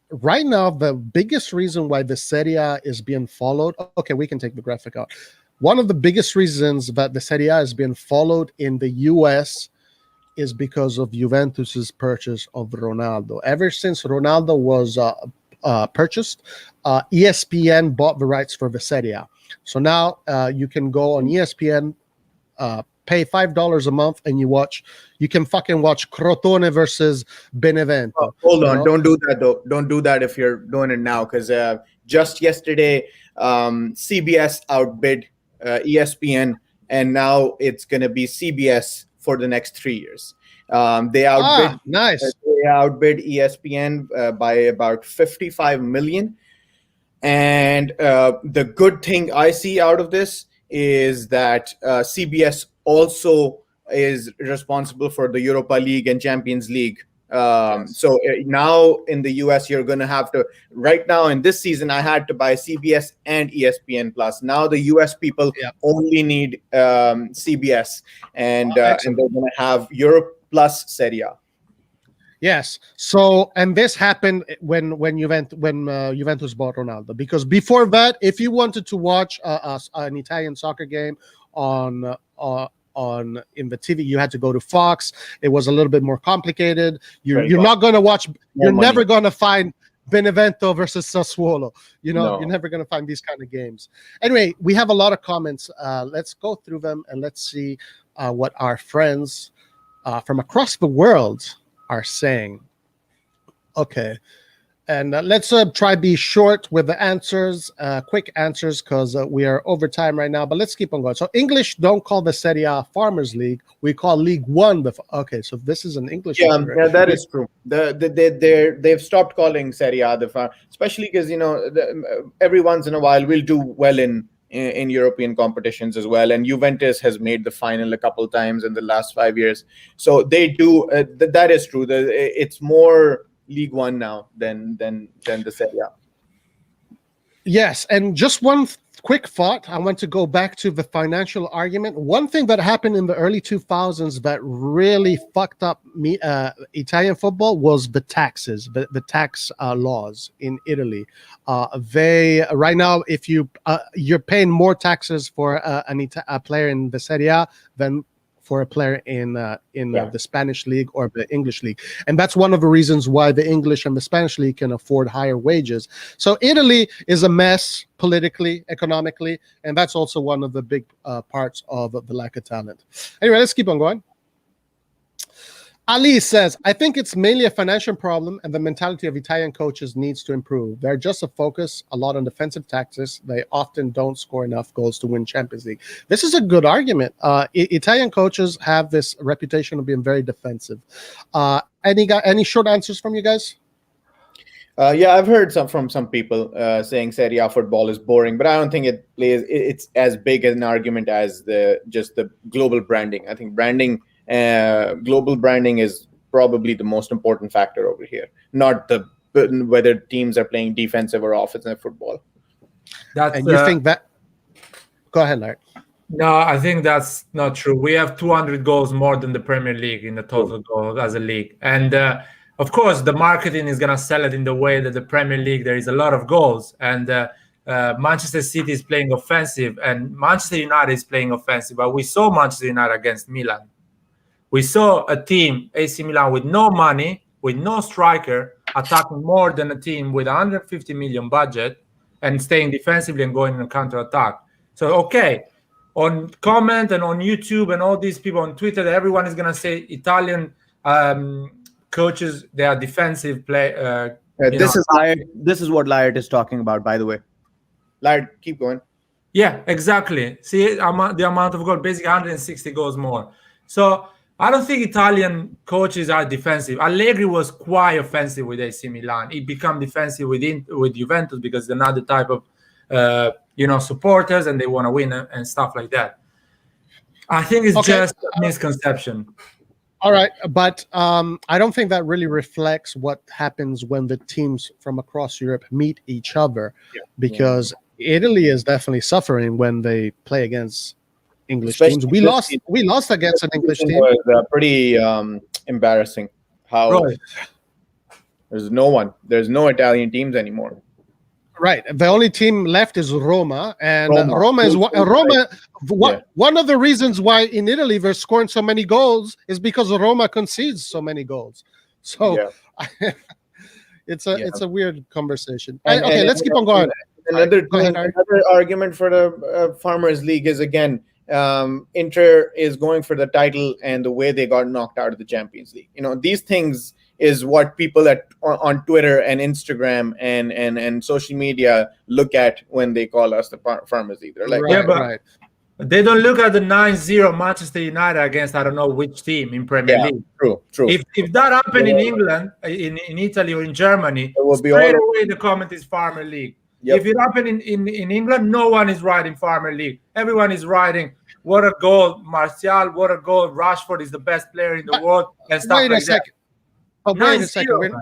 Right now, the biggest reason why the Serie A is being followed. Okay, we can take the graphic out. One of the biggest reasons that the Serie A is being followed in the US is because of Juventus's purchase of Ronaldo. Ever since Ronaldo was purchased, ESPN bought the rights for the Serie A. So now you can go on ESPN, pay $5 a month, and you can fucking watch Crotone versus Benevento. Hold on, don't do that though. Don't do that if you're doing it now, because just yesterday CBS outbid ESPN, and now it's going to be CBS for the next 3 years. They outbid ESPN by about 55 million. And the good thing I see out of this is that CBS also is responsible for the Europa League and Champions League. So now in the US, you're going to have to, right now in this season, I had to buy CBS and ESPN Plus. Now the US people only need CBS, and they're going to have Europe plus Serie A. Yes. So, and this happened when Juventus bought Ronaldo, because before that, if you wanted to watch an Italian soccer game on in the TV, you had to go to Fox. It was a little bit more complicated. You're not going to watch. You're never going to find Benevento versus Sassuolo. You know, No. you're never going to find these kind of games. Anyway, we have a lot of comments. Let's go through them and let's see what our friends from across the world are saying. Okay. And let's try be short with the answers, quick answers, because we are over time right now. But let's keep on going. So English don't call the Serie A Farmers League. We call League One. Okay, so this is an English. Yeah, that is true. They've stopped calling Serie A the farm, especially because every once in a while we'll do well in European competitions as well. And Juventus has made the final a couple times in the last 5 years. So they do. That is true. It's more League One now than the Serie A. Yes, and just one quick thought. I want to go back to the financial argument. One thing that happened in the early 2000s that really fucked up Italian football was the taxes, the tax laws in Italy. They right now, if you're paying more taxes for a player in the Serie A than for a player in the Spanish league or the English league. And that's one of the reasons why the English and the Spanish league can afford higher wages. So Italy is a mess politically, economically, and that's also one of the big parts of the lack of talent. Anyway, let's keep on going. Ali says, I think it's mainly a financial problem and the mentality of Italian coaches needs to improve. They're just a focus a lot on defensive tactics. They often don't score enough goals to win Champions League. This is a good argument. Italian coaches have this reputation of being very defensive. Any short answers from you guys? Yeah, I've heard from some people saying Serie A football is boring, but I don't think it's as big an argument as just the global branding. I think global branding is probably the most important factor over here, not whether teams are playing defensive or offensive football. And you think that? Go ahead, Larry. No, I think that's not true. We have 200 goals more than the Premier League in the total goals as a league. And of course, the marketing is going to sell it in the way that the Premier League, there is a lot of goals. And Manchester City is playing offensive and Manchester United is playing offensive. But we saw Manchester United against Milan. We saw a team, AC Milan, with no money, with no striker, attacking more than a team with 150 million budget and staying defensively and going in a counter-attack. So, okay, on comment and on YouTube and all these people on Twitter, everyone is going to say Italian coaches, they are defensive play. This is what Laird is talking about, by the way. Laird, keep going. Yeah, exactly. See the amount of goals, basically 160 goals more. So I don't think Italian coaches are defensive. Allegri was quite offensive with AC Milan. He became defensive with Juventus because they're not the type of supporters and they want to win and stuff like that. I think it's just a misconception. All right, but I don't think that really reflects what happens when the teams from across Europe meet each other, because Italy is definitely suffering when they play against English teams. We lost against an English team. It was pretty embarrassing. How there's no Italian teams anymore. Right. The only team left is Roma, and Roma is one of the reasons why in Italy they're scoring so many goals is because Roma concedes so many goals. So it's a weird conversation. Okay, let's keep on going. Another argument for the Farmers League is, again, Inter is going for the title and the way they got knocked out of the Champions League. These things is what people on Twitter and Instagram and social media look at when they call us the Farmers League. They're like, they don't look at the 9-0 Manchester United against I don't know which team in Premier League. True. If that happened in England, in Italy or in Germany, straight away the comment is Farmer League. Yep. If it happened in England, no one is writing Farmer League. Everyone is writing, what a goal, Martial, what a goal, Rashford is the best player in the world, and stuff like that. Wait a second.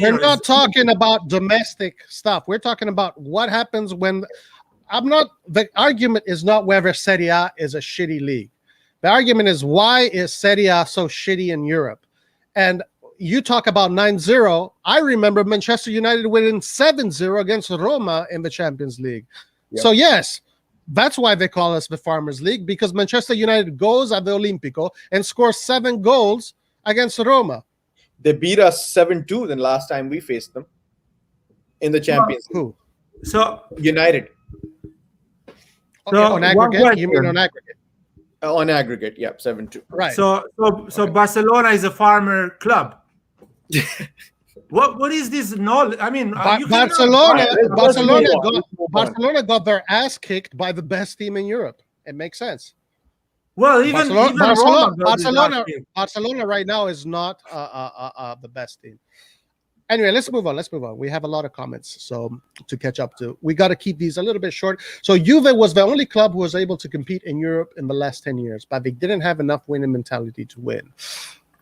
We're not talking about domestic stuff. We're talking about what happens when the argument is not whether Serie A is a shitty league. The argument is, why is Serie A so shitty in Europe? And you talk about 9-0. I remember Manchester United winning 7-0 against Roma in the Champions League. Yep. So yes, that's why they call us the Farmers League, because Manchester United goes at the Olimpico and scores 7 goals against Roma. They beat us 7-2 the last time we faced them. in the Champions League. Who? So, United. Okay, So, on one aggregate? You mean question. on aggregate? On aggregate, yeah, 7-2. Right. So Barcelona is a farmer club. What is this knowledge? I mean, you cannot- Barcelona got their ass kicked by the best team in Europe. It makes sense. Well, even Roma got his ass kicked. Barcelona right now is not the best team. Anyway, let's move on. We have a lot of comments, so to catch up to. We got to keep these a little bit short. So Juve was the only club who was able to compete in Europe in the last 10 years, but they didn't have enough winning mentality to win.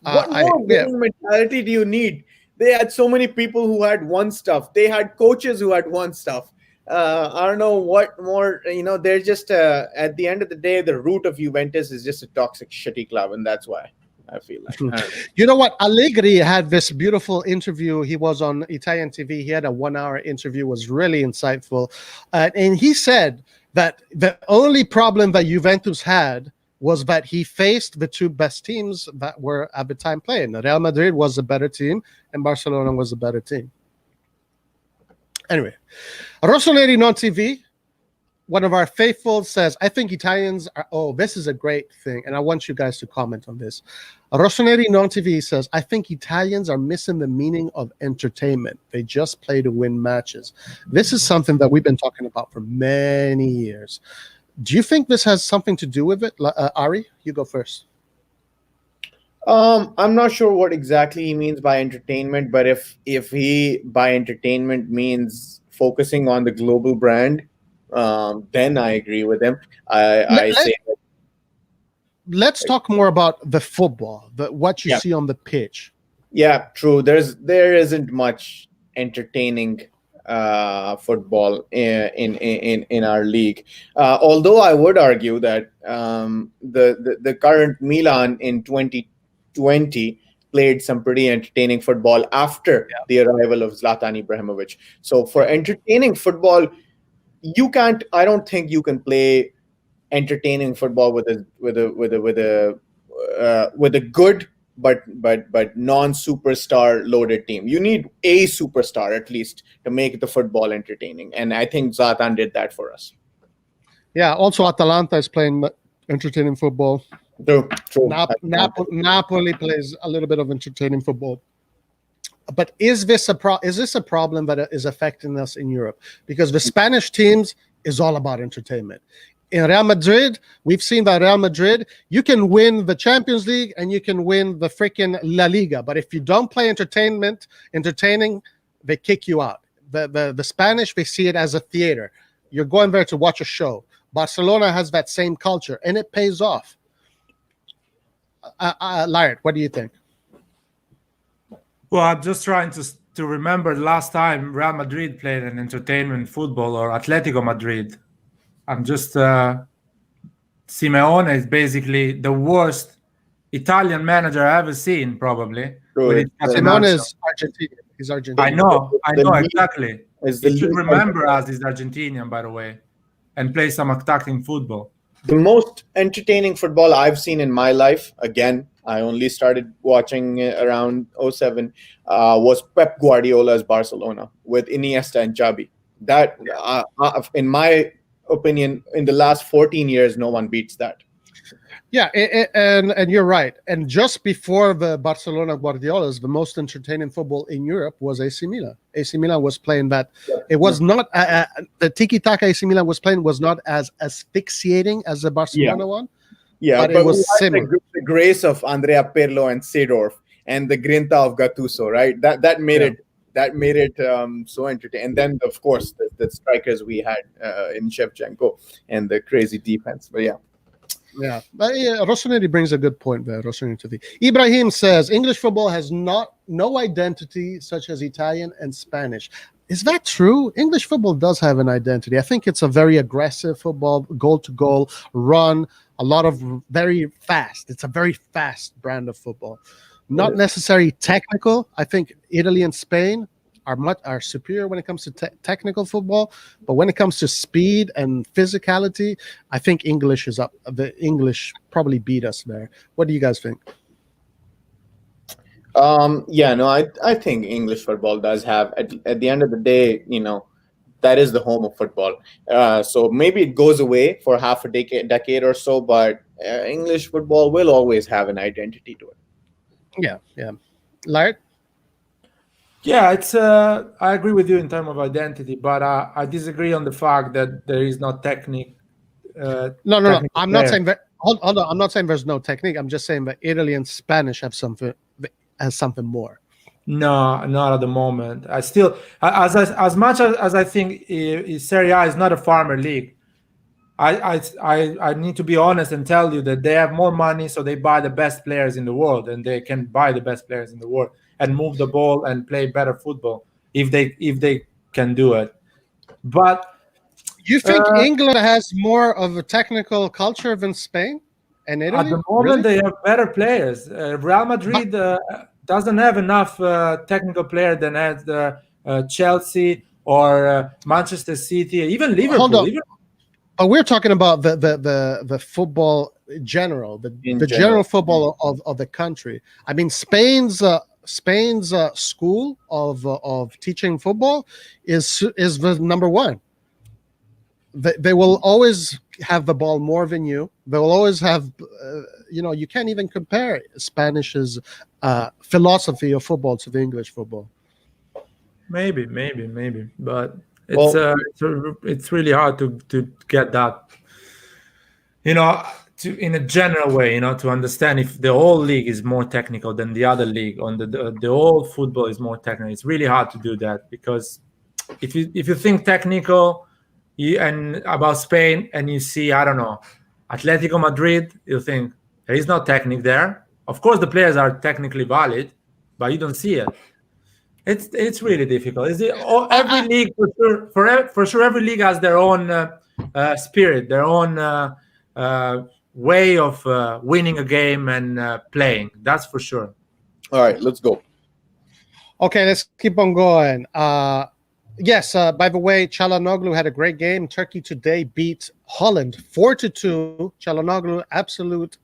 What more winning mentality do you need? They had so many people who had won stuff. They had coaches who had won stuff. I don't know what more. They're just at the end of the day, the root of Juventus is just a toxic, shitty club, and that's why I feel like. You know what? Allegri had this beautiful interview. He was on Italian TV. He had a 1-hour interview. It was really insightful, and he said that the only problem that Juventus had was that he faced the two best teams that were at the time playing. Real Madrid was a better team, and Barcelona was a better team. Anyway, RossonARI TV, one of our faithful, says, I think Italians are, this is a great thing, and I want you guys to comment on this. RossonARI TV says, I think Italians are missing the meaning of entertainment. They just play to win matches. This is something that we've been talking about for many years. Do you think this has something to do with it? Ari, you go first. I'm not sure what exactly he means by entertainment, but if he by entertainment means focusing on the global brand, then I agree with him. Let's talk more about the football, what you see on the pitch. Yeah, true. There isn't much entertaining football in our league. Although I would argue that the current Milan in 2020 played some pretty entertaining football after the arrival of Zlatan Ibrahimovic. So for entertaining football, I don't think you can play entertaining football with a good but non-superstar loaded team. You need a superstar at least to make the football entertaining, and I think Zlatan did that for us. Yeah. Also, Atalanta is playing entertaining football. True. Napoli plays a little bit of entertaining football. But is this a problem that is affecting us in Europe? Because the Spanish teams is all about entertainment. In Real Madrid, we've seen that Real Madrid, you can win the Champions League and you can win the freaking La Liga. But if you don't play entertaining, they kick you out. The Spanish, they see it as a theater. You're going there to watch a show. Barcelona has that same culture, and it pays off. Laird, what do you think? Well, I'm just trying to remember the last time Real Madrid played an entertainment football, or Atletico Madrid. I'm just Simeone is basically the worst Italian manager I've ever seen, probably. Simeone is Argentinian. He's Argentinian. I know exactly. You should remember us is Argentinian, by the way, and play some attacking football. The most entertaining football I've seen in my life, again, I only started watching around 2007, was Pep Guardiola's Barcelona with Iniesta and Xavi. That, in my opinion, in the last 14 years, no one beats that. Yeah, and you're right. And just before the Barcelona Guardiola's, the most entertaining football in Europe was AC Milan. AC Milan was playing that. It was not the tiki-taka AC Milan was playing was not as asphyxiating as the Barcelona one. Yeah, but it was similar. The grace of Andrea Pirlo and Seedorf and the grinta of Gattuso, right? That made it so entertaining. And then, of course, the strikers we had in Shevchenko and the crazy defense. But yeah. Yeah, RossonARI brings a good point there. RossonARI TV. Ibrahim says English football has no identity such as Italian and Spanish. Is that true? English football does have an identity. I think it's a very aggressive football, goal-to-goal, run, a lot of very fast. It's a very fast brand of football. Not necessarily technical. I think Italy and Spain are superior when it comes to technical football, but when it comes to speed and physicality, I think English is up. The English probably beat us there. What do you guys think? Yeah, no, I think English football does have at the end of the day, that is the home of football. So maybe it goes away for half a decade or so, but English football will always have an identity to it. Yeah. Lart? Yeah, it's. I agree with you in terms of identity, but I disagree on the fact that there is no technique. No. I'm not saying that. Hold on. I'm not saying there's no technique. I'm just saying that Italy and Spanish have something more. No, not at the moment. I still, as much as I think Serie A is not a farmer league, I need to be honest and tell you that they have more money, so they buy the best players in the world, and they can buy the best players in the world and move the ball and play better football if they can do it. But You think England has more of a technical culture than Spain and Italy? at the moment, Really? they have better players. Real Madrid doesn't have enough technical player than has Chelsea or Manchester City, even Liverpool. Hold on. But we're talking about the football in general, the general football of the country. I mean, Spain's school of teaching football is the number one. They will always have the ball more than you. They will always have, you can't even compare Spanish's philosophy of football to the English football. Maybe, but it's really hard to get that, in a general way, to understand if the whole league is more technical than the other league, on the whole football is more technical. It's really hard to do that, because if you think technical and about Spain and you see, I don't know, Atletico Madrid, you think there is no technique there. Of course, the players are technically valid, but you don't see it. It's really difficult. Every league for sure every league has their own spirit, their own way of winning a game and playing. That's for sure. All right, let's go. Okay, let's keep on going. Yes, by the way, Çalhanoğlu had a great game. Turkey today beat Holland 4-2. Çalhanoğlu, absolute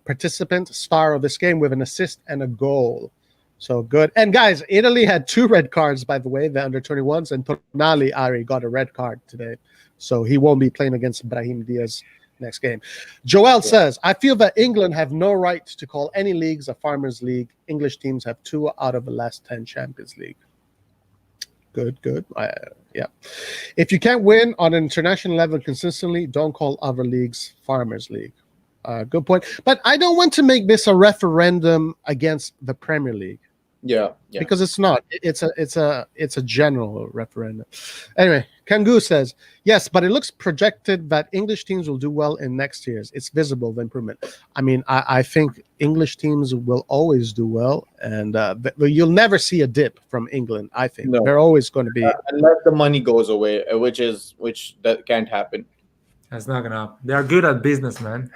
participant, star of this game with an assist and a goal. So good. And guys, Italy had 2 red cards, by the way, the under-21s, and Tonali Ari got a red card today. So he won't be playing against Brahim Diaz next game. Joel says, I feel that England have no right to call any leagues a farmers league. English teams have 2 out of the last 10 Champions League. Good. Yeah. If you can't win on an international level consistently, don't call other leagues farmers league. Good point. But I don't want to make this a referendum against the Premier League. Yeah. Because it's not. It's a general referendum. Anyway, Kangu says, yes, but it looks projected that English teams will do well in next year's. It's visible, the improvement. I mean, I think English teams will always do well, and you'll never see a dip from England, I think. No. They're always going to be... unless the money goes away, which that can't happen. That's not going to happen. They're good at business, man.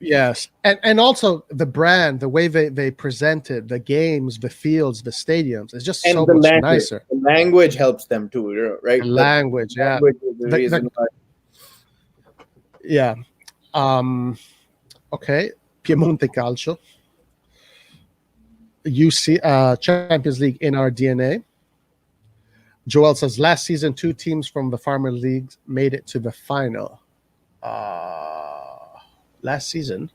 Yes, and also the brand, the way they present it, the games, the fields, the stadiums, it's just so much nicer. The language helps them too, right? The language, yeah. Language is the reason why. Yeah. Okay. Piemonte Calcio. You see Champions League in our DNA. Joel says, last season, 2 teams from the Farmer Leagues made it to the final. Last season,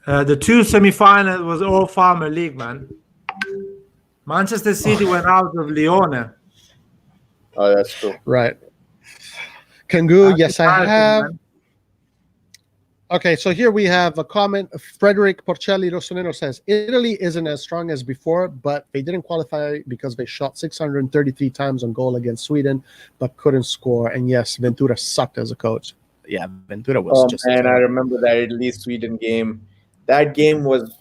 the 2 semifinals was all Farmer League, man. Manchester City went out of Lione. Oh, that's true. Right. Kangu, yes, I have. Man. Okay, so here we have a comment. Frederick Porcelli Rossonero says, Italy isn't as strong as before, but they didn't qualify because they shot 633 times on goal against Sweden, but couldn't score. And yes, Ventura sucked as a coach. Yeah, Ventura was just... And I remember that Italy-Sweden game. That game was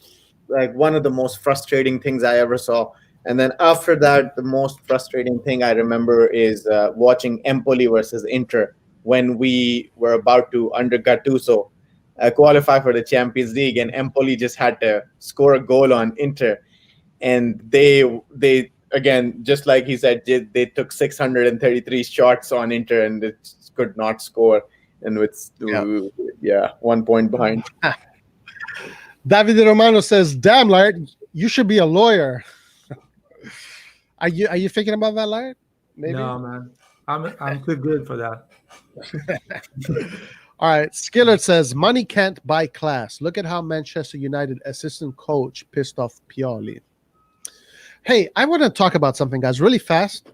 like one of the most frustrating things I ever saw. And then after that, the most frustrating thing I remember is watching Empoli versus Inter when we were about to, under Gattuso, qualify for the Champions League, and Empoli just had to score a goal on Inter. And they again, just like he said, they took 633 shots on Inter and it could not score. And with 1 point behind. Davide Romano says, damn, Lart, You should be a lawyer. Are you thinking about that, Larry? Maybe. No, man. I'm too good for that. All right. Skillert says money can't buy class. Look at how Manchester United assistant coach pissed off Pioli. Hey, I want to talk about something, guys, really fast.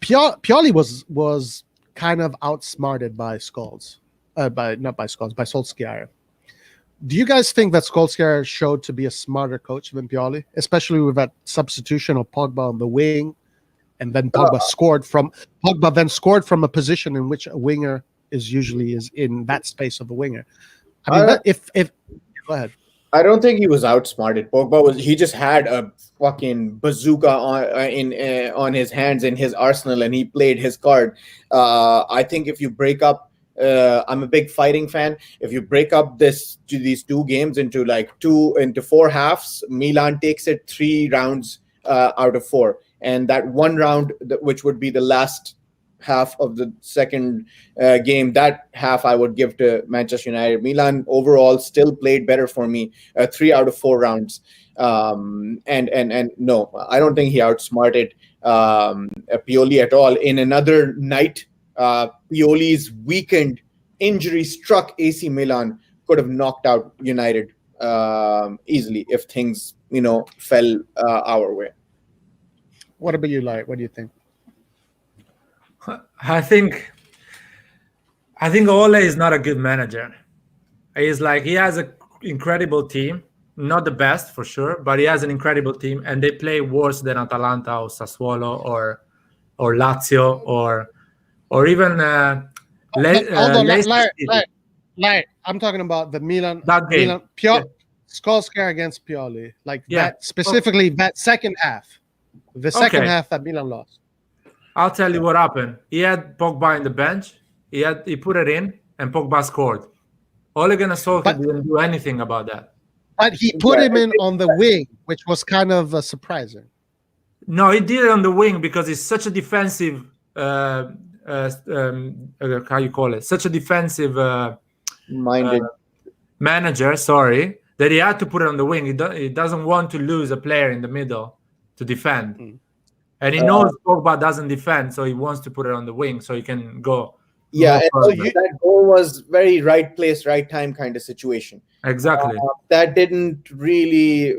Pioli was kind of outsmarted by Scholes, by Solskjaer. Do you guys think that Solskjaer showed to be a smarter coach than Pioli, especially with that substitution of Pogba on the wing, and then Pogba scored from a position in which a winger is in that space of a winger? I mean, go ahead. I don't think he was outsmarted. He just had a fucking bazooka on his hands in his arsenal, and he played his card. I think if you break up, I'm a big fighting fan. If you break up these two games into four halves, Milan takes it 3 rounds out of 4, and that one round, which would be the last half of the second game, that half I would give to Manchester United. Milan overall still played better for me 3 out of 4 rounds. And no, I don't think he outsmarted Pioli at all. In another night, Pioli's weakened, injury-struck AC Milan could have knocked out United easily if things, fell our way. What about you, Larry? What do you think? I think Ole is not a good manager. He has an incredible team, not the best for sure, but he has an incredible team, and they play worse than Atalanta or Sassuolo or Lazio or even Larry, I'm talking about the Milan. That game. Solskjaer against Pioli, that specifically that second half, the second half that Milan lost. I'll tell you what happened. He had Pogba in the bench. He put it in, and Pogba scored. Ole Gunnar Solskjaer didn't do anything about that. But he put him in on the wing, which was kind of surprising. No, he did it on the wing because he's such a defensive. How you call it? Such a defensive minded manager. Sorry, that he had to put it on the wing. He doesn't want to lose a player in the middle to defend. Mm. And he knows Pogba doesn't defend, so he wants to put it on the wing so he can go. Yeah, that goal was very right place, right time kind of situation. Exactly. That didn't really,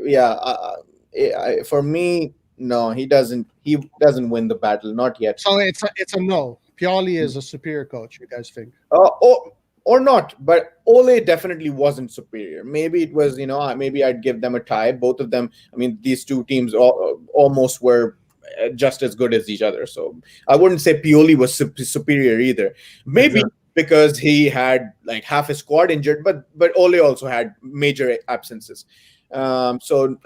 for me, no, he doesn't win the battle, not yet. So it's a no. Pioli is a superior coach, you guys think? Or not, but Ole definitely wasn't superior. Maybe it was, maybe I'd give them a tie. Both of them, I mean, these two teams almost were just as good as each other. So I wouldn't say Pioli was superior either. Maybe because he had half his squad injured, but Ole also had major absences. So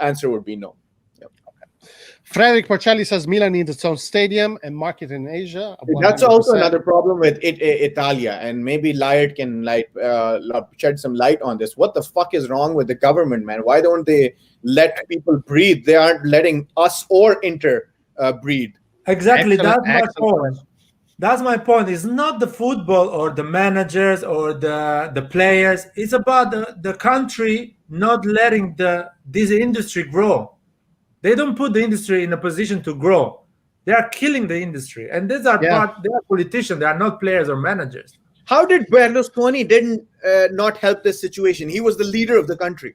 answer would be no. Yep. Okay. Frederick Porcelli says Milan needs its own stadium and market in Asia. 100%. That's also another problem with Italia, and maybe Liard can shed some light on this. What the fuck is wrong with the government, man? Why don't they let people breathe? They aren't letting us or Inter breathe. Exactly. That's my point. That's my point. It's not the football or the managers or the players. It's about the country not letting this industry grow. They don't put the industry in a position to grow. They are killing the industry. And these are they are politicians. They are not players or managers. How did Berlusconi didn't not help this situation? He was the leader of the country.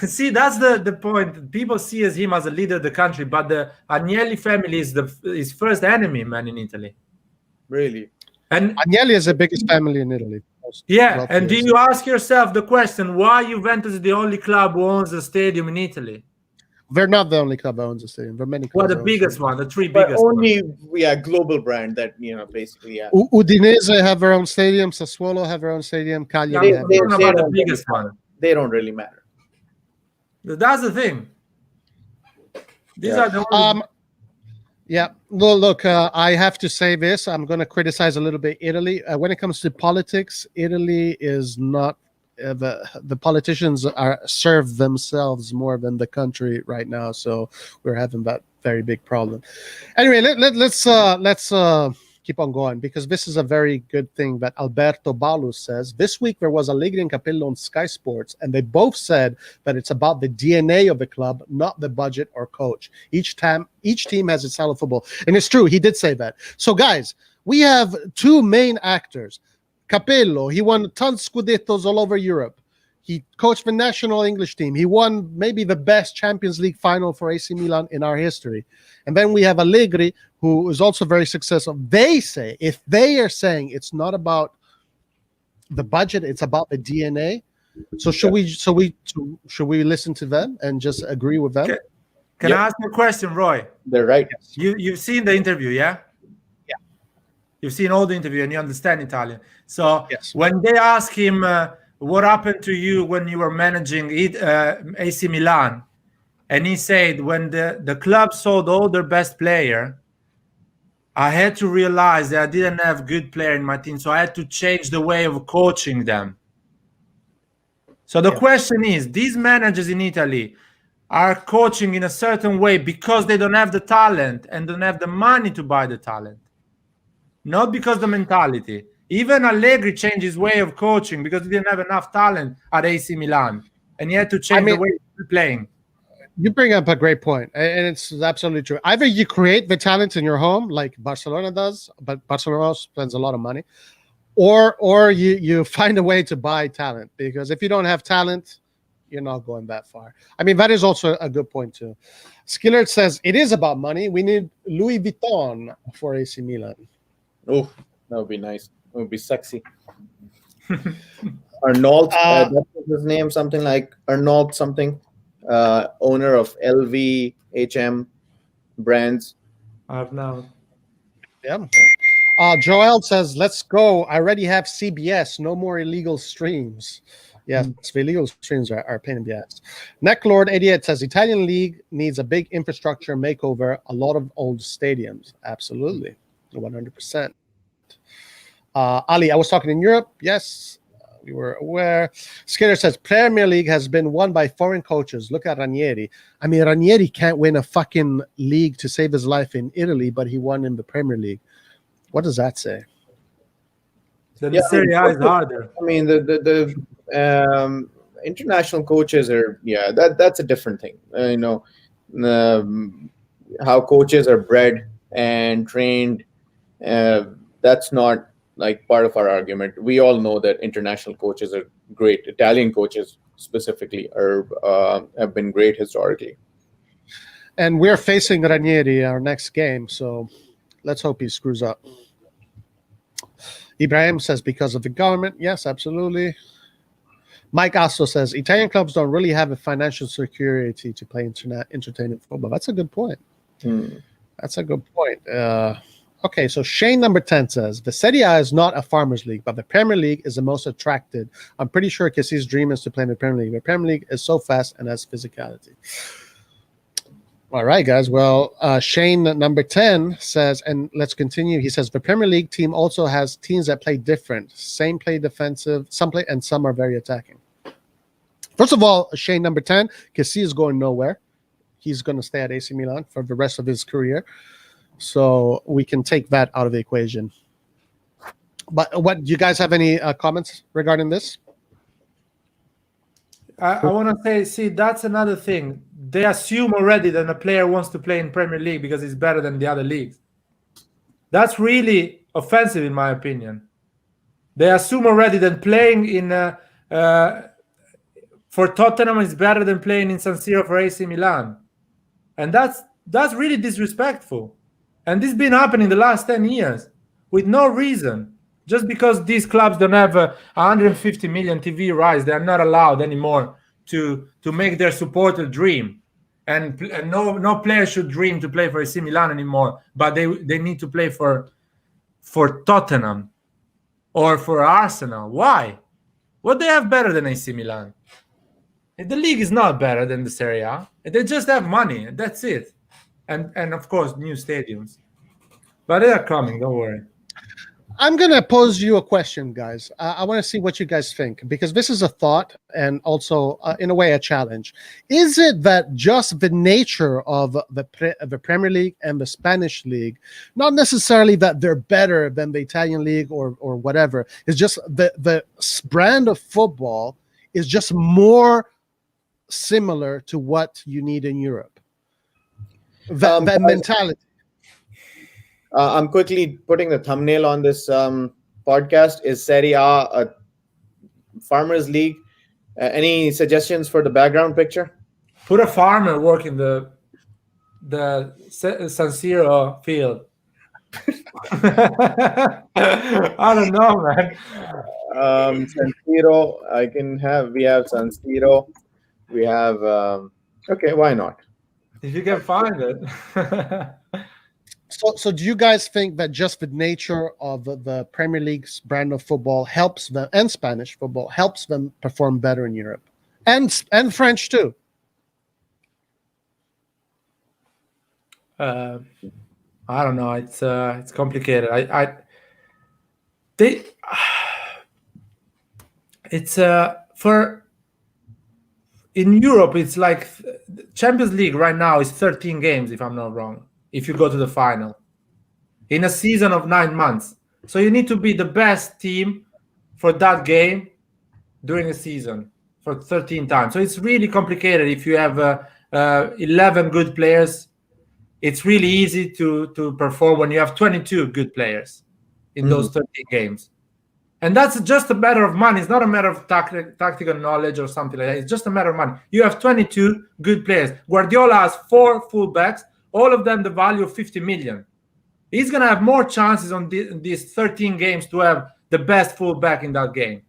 See, that's the point. People see him as a leader of the country, but the Agnelli family is his first enemy, man, in Italy. Really? And Agnelli is the biggest family in Italy. Yeah, and do you ask yourself the question, why Juventus is the only club who owns a stadium in Italy? They're not the only club that owns a stadium. There are many clubs. Well, the biggest one, the 3 biggest only global brand that, basically, yeah. Udinese have their own stadium, Sassuolo have their own stadium, Cagliari have their own stadium. About the biggest one. They don't really matter. That's the thing. These are the only... Yeah. Well, look, I have to say this. I'm going to criticize a little bit Italy. When it comes to politics, Italy is not the politicians serve themselves more than the country right now. So we're having that very big problem. Anyway, let's keep on going because this is a very good thing that Alberto Balus says. This week there was Allegri and Capello on Sky Sports, and they both said that it's about the DNA of the club, not the budget or coach. Each team has its style of football, and it's true. He did say that. So, guys, we have two main actors. Capello, he won tons of Scudettos all over Europe. He coached the national English team. He won maybe the best Champions League final for AC Milan in our history. And then we have Allegri, who is also very successful. They say, if they are saying it's not about the budget, it's about the DNA. So should we listen to them and just agree with them? Can I ask you a question, Roy? They're right. You've seen the interview, yeah? Yeah. You've seen all the interview and you understand Italian. So yes. When they ask him what happened to you when you were managing AC Milan, and he said, when the club sold all their best player, I had to realize that I didn't have good player in my team, so I had to change the way of coaching them. So the question is, these managers in Italy are coaching in a certain way because they don't have the talent and don't have the money to buy the talent, not because the mentality. Even Allegri changed his way of coaching because he didn't have enough talent at AC Milan, and he had to change the way he was playing. You bring up a great point, and it's absolutely true. Either you create the talent in your home, like Barcelona does, but Barcelona spends a lot of money, or you find a way to buy talent, because if you don't have talent, you're not going that far. I mean, that is also a good point too. Skillert says it is about money. We need Louis Vuitton for AC Milan. Oh, that would be nice. It would be sexy. Arnault, that's his name, something like Arnault something, owner of LV, H&M brands. Arnault. Yeah. Joel says, let's go. I already have CBS. No more illegal streams. Yes, the illegal streams are a pain in the ass. Necklord 88 says, Italian league needs a big infrastructure makeover, a lot of old stadiums. Absolutely. 100%. Ali, I was talking in Europe. Yes, we were aware. Skinner says, Premier League has been won by foreign coaches. Look at Ranieri. I mean, Ranieri can't win a fucking league to save his life in Italy, but he won in the Premier League. What does that say? The Serie A is harder. I mean, the international coaches are, that's a different thing. How coaches are bred and trained, that's not like part of our argument. We all know that international coaches are great. Italian coaches specifically have been great historically. And we're facing Ranieri our next game, so let's hope he screws up. Ibrahim says, because of the government. Yes, absolutely. Mike also says, Italian clubs don't really have a financial security to play entertaining football. That's a good point. That's a good point. Okay, so Shane number 10 says, the Serie A is not a farmers league, but the Premier League is the most attracted. I'm pretty sure Kessi's dream is to play in the Premier League. The Premier League is so fast and has physicality. All right, guys. Well, Shane number 10 says, and let's continue. He says, the Premier League team also has teams that play different. Same play defensive, some play, and some are very attacking. First of all, Shane number 10, Kessi is going nowhere. He's going to stay at AC Milan for the rest of his career. So we can take that out of the equation. But what, do you guys have any comments regarding this? I want to say, see, that's another thing. They assume already that a player wants to play in Premier League because it's better than the other leagues. That's really offensive, in my opinion. They assume already that playing in for Tottenham is better than playing in San Siro for AC Milan, and that's really disrespectful. And this has been happening the last 10 years with no reason. Just because these clubs don't have 150 million TV rights, they are not allowed anymore to make their supporter dream. And no player should dream to play for AC Milan anymore, but they need to play for Tottenham or for Arsenal. Why? What they have better than AC Milan? The league is not better than the Serie A. They just have money. That's it. And of course, new stadiums. But they are coming, don't worry. I'm going to pose you a question, guys. I want to see what you guys think, because this is a thought and also, in a way, a challenge. Is it that just the nature of the Premier League and the Spanish League, not necessarily that they're better than the Italian League or whatever, it's just the brand of football is just more similar to what you need in Europe? That mentality. I'm quickly putting the thumbnail on this podcast. Is Serie A farmers league? Any suggestions for the background picture? Put a farmer working the San Siro field. I don't know, man. San Siro. We have San Siro. We have. Okay, why not? If you can find it. So do you guys think that just the nature of the Premier League's brand of football helps them, and Spanish football helps them perform better in Europe, and French too? I don't know. It's complicated. In Europe, it's like Champions League right now is 13 games, if I'm not wrong, if you go to the final in a season of 9 months. So you need to be the best team for that game during a season for 13 times. So it's really complicated. If you have 11 good players, it's really easy to perform when you have 22 good players in those 13 games. And that's just a matter of money. It's not a matter of tactical knowledge or something like that. It's just a matter of money. You have 22 good players. Guardiola has 4 fullbacks, all of them the value of 50 million. He's going to have more chances on these 13 games to have the best fullback in that game.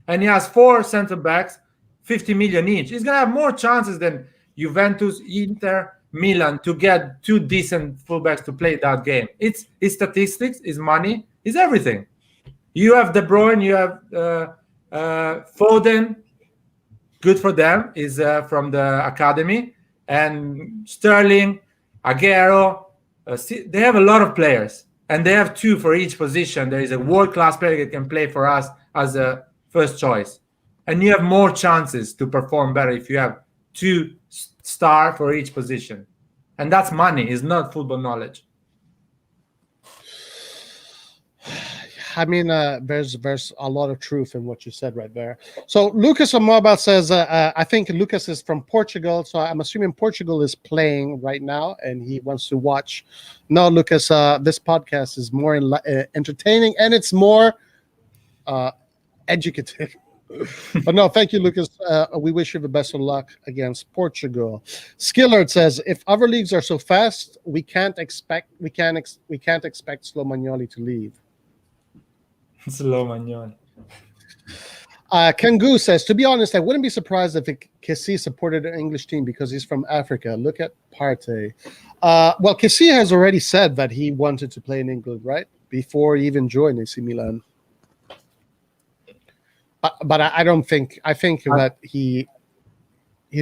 And he has 4 center backs, 50 million each. He's going to have more chances than Juventus, Inter, Milan to get 2 decent fullbacks to play that game. It's statistics, it's money, it's everything. You have De Bruyne, you have Foden, good for them, is from the academy, and Sterling, Aguero. They have a lot of players, and they have 2 for each position. There is a world-class player that can play for us as a first choice. And you have more chances to perform better if you have 2 stars for each position. And that's money, it's not football knowledge. I mean, there's a lot of truth in what you said right there. So Lucas on mobile says, I think Lucas is from Portugal, so I'm assuming Portugal is playing right now, and he wants to watch. No, Lucas, this podcast is more entertaining, and it's more educative. But no, thank you, Lucas. We wish you the best of luck against Portugal. Skillard says, if other leagues are so fast, we can't expect Slow Magnoli to leave. Slow Magnoli. Kangu says, to be honest, I wouldn't be surprised if Kessie supported an English team because he's from Africa. Look at Partey. Well, Kessie has already said that he wanted to play in England, right? Before he even joined AC Milan. But I don't think. I think that he's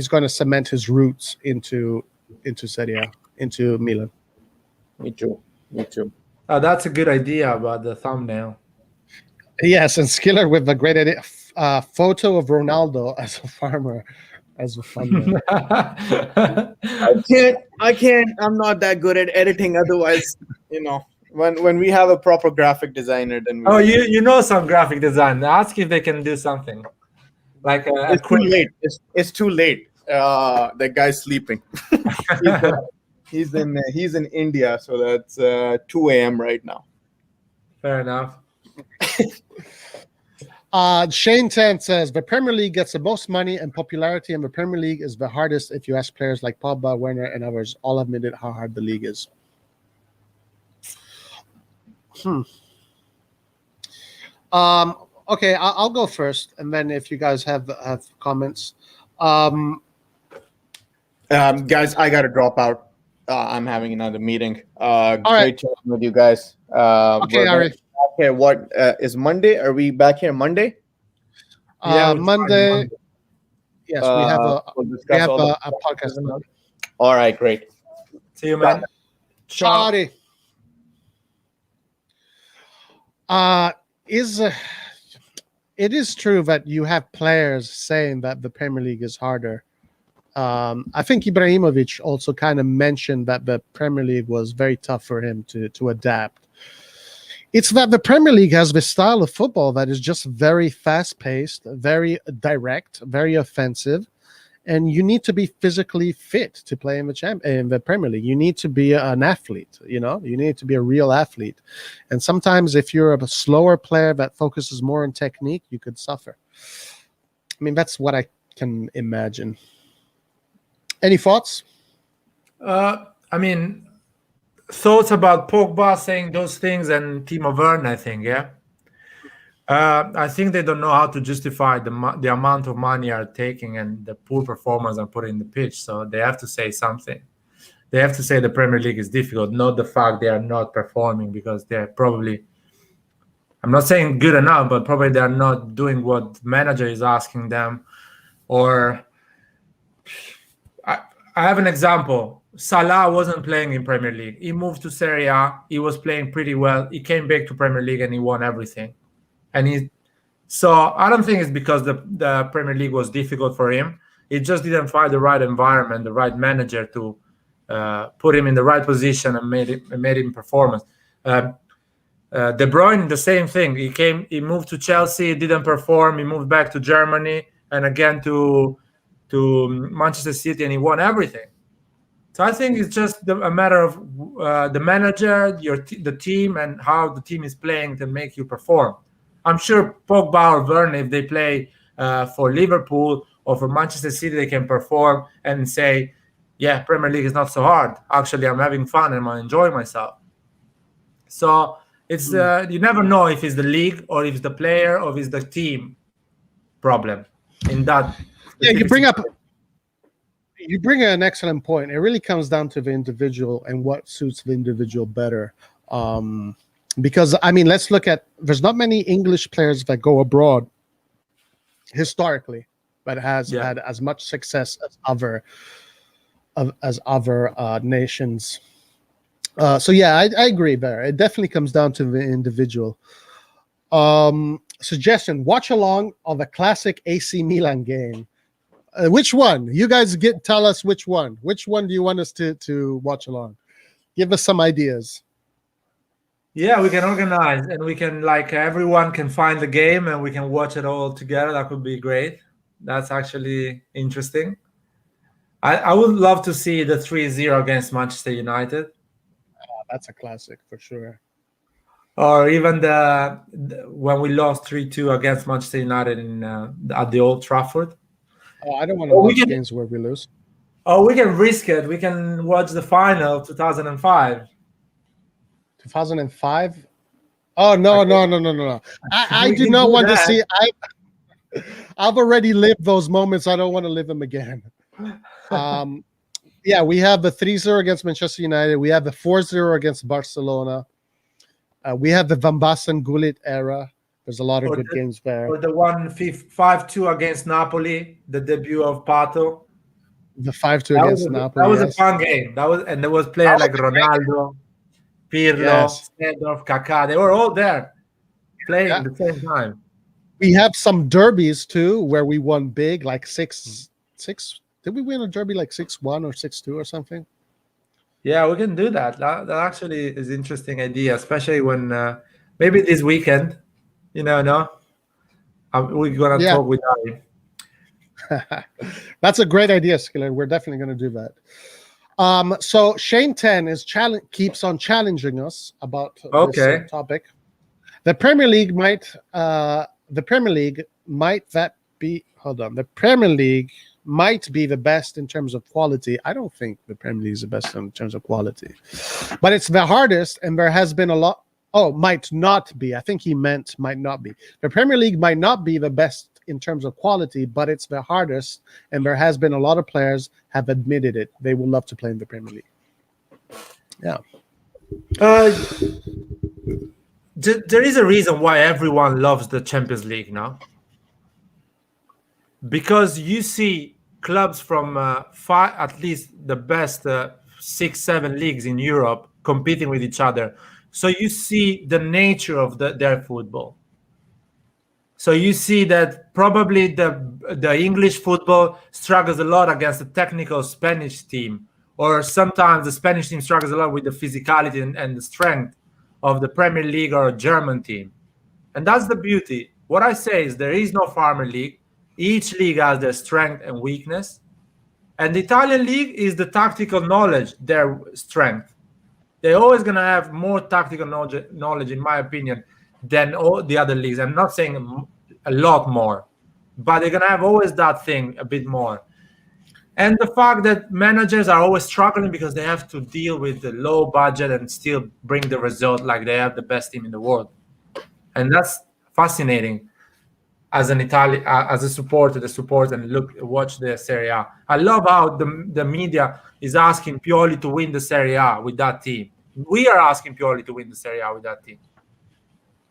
going to cement his roots into Serie A, into Milan. Me too. That's a good idea about the thumbnail. Yes, and Skiller with a great idea. Photo of Ronaldo as a farmer, as a thumbnail. I can't. I'm not that good at editing. Otherwise, when we have a proper graphic designer, then you know some graphic design. Ask if they can do something like it's too late. It's too late. That guy's sleeping. he's in India, so that's 2 a.m. right now. Fair enough. Shane Tan says the Premier League gets the most money and popularity, and the Premier League is the hardest. If you ask players like Pogba, Werner, and others, all admitted how hard the league is. Okay, I'll go first, and then if you guys have comments. Guys, I gotta drop out. I'm having another meeting. Great right. chatting with you guys. Okay, Ari. Okay, what is Monday? Are we back here Monday? Monday. Yes, we have a podcast. Monday. All right, great. See you, man. Ciao. Is it is true that you have players saying that the Premier League is harder. I think Ibrahimovic also kind of mentioned that the Premier League was very tough for him to adapt. It's that the Premier League has this style of football that is just very fast-paced, very direct, very offensive, and you need to be physically fit to play in the Premier League. You need to be an athlete, you need to be a real athlete. And sometimes if you're a slower player that focuses more on technique, you could suffer. I mean, that's what I can imagine. Any thoughts? I mean, thoughts about Pogba saying those things and Timo Werner, I think, yeah. I think they don't know how to justify the amount of money are taking and the poor performance are putting in the pitch. So they have to say something. They have to say the Premier League is difficult, not the fact they are not performing, because they're probably, I'm not saying good enough, but probably they're not doing what the manager is asking them. Or I have an example. Salah wasn't playing in Premier League. He moved to Serie A. He was playing pretty well. He came back to Premier League and he won everything. So I don't think it's because the Premier League was difficult for him. He just didn't find the right environment, the right manager to put him in the right position and made him performance. De Bruyne, the same thing. He moved to Chelsea, didn't perform. He moved back to Germany and again to Manchester City, and he won everything. So I think it's just a matter of the manager, the team, and how the team is playing to make you perform. I'm sure Pogba or Werner, if they play for Liverpool or for Manchester City, they can perform and say, yeah, Premier League is not so hard. Actually, I'm having fun and I'm enjoying myself. So it's you never know if it's the league or if it's the player or if it's the team problem in that. Yeah, you bring an excellent point. It really comes down to the individual and what suits the individual better. Because, I mean, let's look at, there's not many English players that go abroad historically, but has had as much success as other nations. So, yeah, I agree there. It definitely comes down to the individual. Suggestion, watch along of a classic AC Milan game. Which one? You guys tell us which one. Which one do you want us to watch along? Give us some ideas. Yeah, we can organize and we can, everyone can find the game and we can watch it all together. That would be great. That's actually interesting. I would love to see the 3-0 against Manchester United. That's a classic for sure. Or even when we lost 3-2 against Manchester United at the Old Trafford. Oh, I don't want to watch games where we lose. Oh, we can risk it. We can watch the final 2005. 2005? Oh, no. I do not want to see. I've already lived those moments. I don't want to live them again. Yeah, we have the 3-0 against Manchester United. We have the 4-0 against Barcelona. We have the Van Basten Gullit era. There's a lot of good games there. Or the 5-2 against Napoli, the debut of Pato. The 5-2 against Napoli. That was a fun game. And there was players like Ronaldo, Pirlo, Seedorf, Kaká. They were all there playing at the same time. We have some derbies too, where we won big, like 6. Did we win a derby like 6-1 or 6-2 or something? Yeah, we can do that. That actually is an interesting idea, especially when maybe this weekend. You know, no? We're going to talk with Ari. That's a great idea, Skiller. We're definitely going to do that. So Shane 10 keeps on challenging us about this topic. The Premier League might be the best in terms of quality. I don't think the Premier League is the best in terms of quality, but it's the hardest, and there has been a lot. Oh, might not be. I think he meant might not be. The Premier League might not be the best in terms of quality, but it's the hardest, and there has been a lot of players have admitted it. They would love to play in the Premier League. Yeah. There is a reason why everyone loves the Champions League now. Because you see clubs from at least the best 6-7 leagues in Europe competing with each other. So you see the nature of their football. So you see that probably the English football struggles a lot against the technical Spanish team, or sometimes the Spanish team struggles a lot with the physicality and the strength of the Premier League or a German team. And that's the beauty. What I say is there is no farmer league. Each league has their strength and weakness. And the Italian league is the tactical knowledge, their strength. They're always going to have more tactical knowledge, in my opinion, than all the other leagues. I'm not saying a lot more, but they're going to have always that thing a bit more. And the fact that managers are always struggling because they have to deal with the low budget and still bring the result like they have the best team in the world. And that's fascinating as an Italian, as a supporter, and watch the Serie A. I love how the media is asking Pioli to win the Serie A with that team. We are asking Pioli to win the Serie A with that team.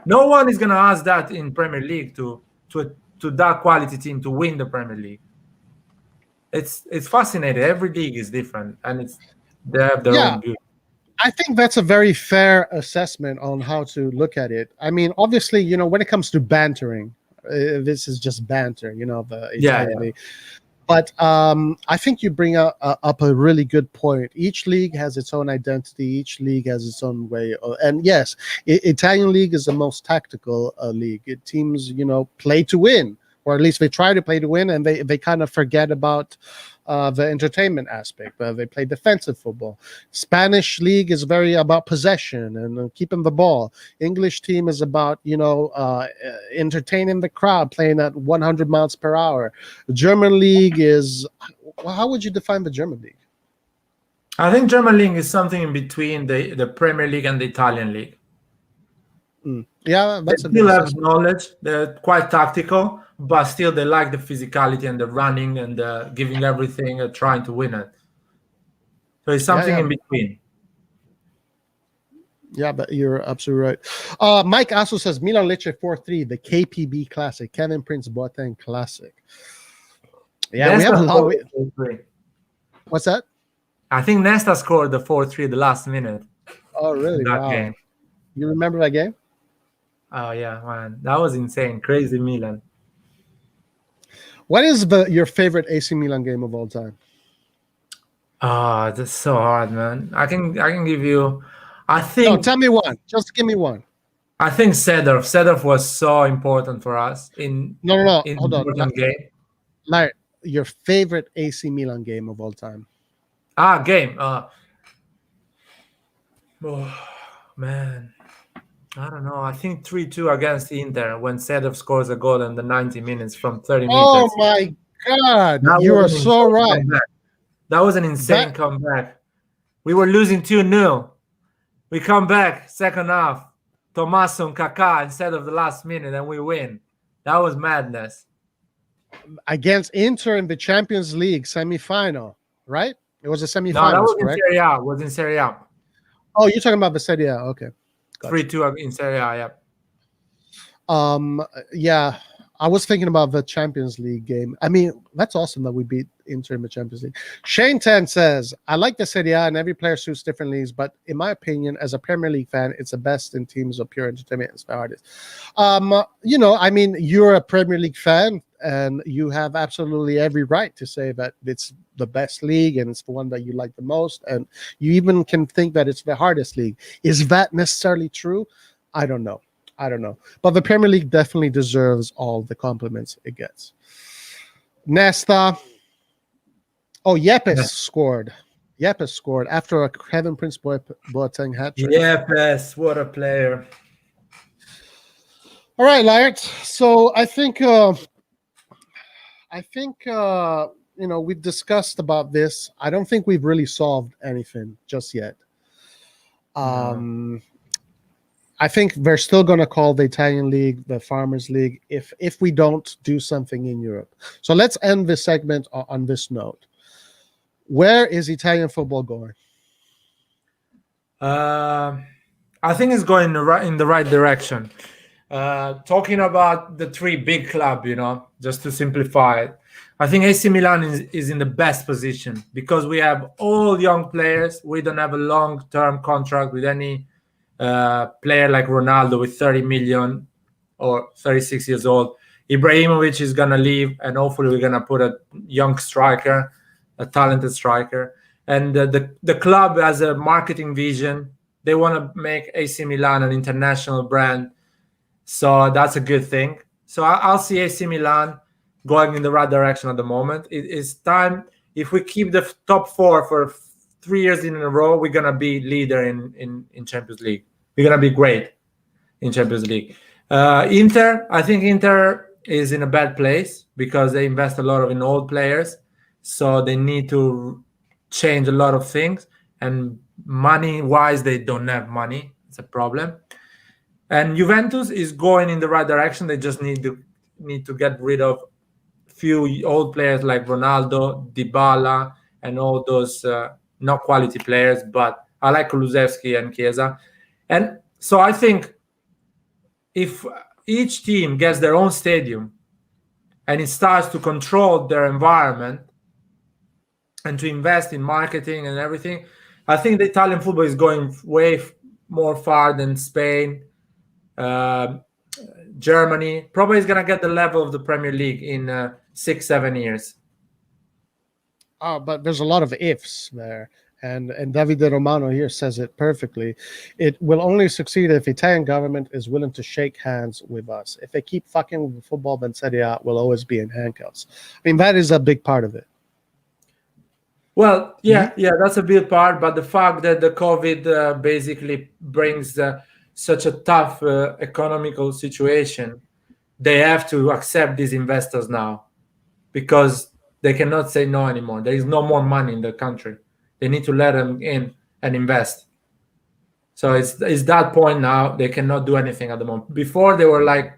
No one is going to ask that in Premier League to that quality team to win the Premier League. It's fascinating. Every league is different, and they have their own beauty. I think that's a very fair assessment on how to look at it. I mean, obviously, you know, when it comes to bantering, this is just banter, you know, the Italian league. But I think you bring up a really good point. Each league has its own identity. Each league has its own way. And yes, Italian league is the most tactical league. Teams, you know, play to win, or at least they try to play to win, and they kind of forget about the entertainment aspect. They play defensive football. Spanish league is very about possession and keeping the ball. English team is about, you know, entertaining the crowd, playing at 100 miles per hour. The German league is, well, how would you define the German league? I think German league is something in between the Premier League and the Italian league. Yeah, that's they still have knowledge. They're quite tactical, but still they like the physicality and the running and the giving everything and trying to win it. So it's something in between. Yeah, but you're absolutely right. Mike also says Milan Lecce 4-3, the KPB Classic, Kevin Prince Boateng Classic. Yeah, we have a lot. What's that? I think Nesta scored the 4-3 the last minute. Oh, really? That game. You remember that game? Oh, yeah, man. That was insane. Crazy Milan. What is your favorite AC Milan game of all time? Oh, that's so hard, man. I can give you. I think. No, tell me one. Just give me one. I think Seedorf. Seedorf was so important for us in. No. In Hold on. Game. Like your favorite AC Milan game of all time? Game. Oh man. I don't know. I think 3-2 against Inter when Seedorf scores a goal in the 90 minutes from 30 meters. Oh my God! You are so right. Comeback. That was an insane comeback. We were losing 2-0. We come back second half. Tommaso and Kaká instead of the last minute, and we win. That was madness. Against Inter in the Champions League semifinal, right? It was a semifinal. No, that was correct? in Serie A. Was in Serie A. Oh, you're talking about the Serie A. Okay. 3-2 in Serie A, yeah. I was thinking about the Champions League game. I mean, that's awesome that we beat Inter in the Champions League. Shane 10 says, I like the Serie A and every player suits different leagues, but in my opinion, as a Premier League fan, it's the best in teams of pure entertainment. It's the hardest. You know, I mean, you're a Premier League fan and you have absolutely every right to say that it's the best league and it's the one that you like the most. And you even can think that it's the hardest league. Is that necessarily true? I don't know. But the Premier League definitely deserves all the compliments it gets. Nesta. Oh, Yepes scored. Yepes scored after a Kevin Prince Boateng hat-trick. Yepes, what a player. All right, Laird. So I think you know, we've discussed about this. I don't think we've really solved anything just yet. I think they're still going to call the Italian league the Farmers League if we don't do something in Europe. So let's end this segment on this note. Where is Italian football going? I think it's going in the right direction. Talking about the three big clubs, you know, just to simplify it, I think AC Milan is in the best position because we have all young players. We don't have a long-term contract with any player like Ronaldo with 30 million or 36 years old. Ibrahimovic is going to leave, and hopefully we're going to put a young striker, a talented striker. And the club has a marketing vision. They want to make AC Milan an international brand. So that's a good thing. So I'll see AC Milan going in the right direction at the moment. It's time. If we keep the top four for 3 years in a row, we're going to be leader in Champions League. We're going to be great in Champions League. Inter, I think Inter is in a bad place because they invest a lot in old players. So they need to change a lot of things. And money-wise, they don't have money. It's a problem. And Juventus is going in the right direction. They just need to get rid of few old players like Ronaldo, Dybala, and all those not quality players. But I like Kulusevski and Chiesa. And so I think if each team gets their own stadium and it starts to control their environment and to invest in marketing and everything, I think the Italian football is going way more far than Spain. Germany probably is going to get the level of the Premier League in 6-7 years. But there's a lot of ifs there. And Davide Romano here says it perfectly. It will only succeed if Italian government is willing to shake hands with us. If they keep fucking with football, then Serie A will always be in handcuffs. I mean, that is a big part of it. Well, yeah, that's a big part. But the fact that the COVID basically brings such a tough economical situation, they have to accept these investors now because they cannot say no anymore. There is no more money in the country. They need to let them in and invest. So it's that point now. They cannot do anything at the moment. Before they were like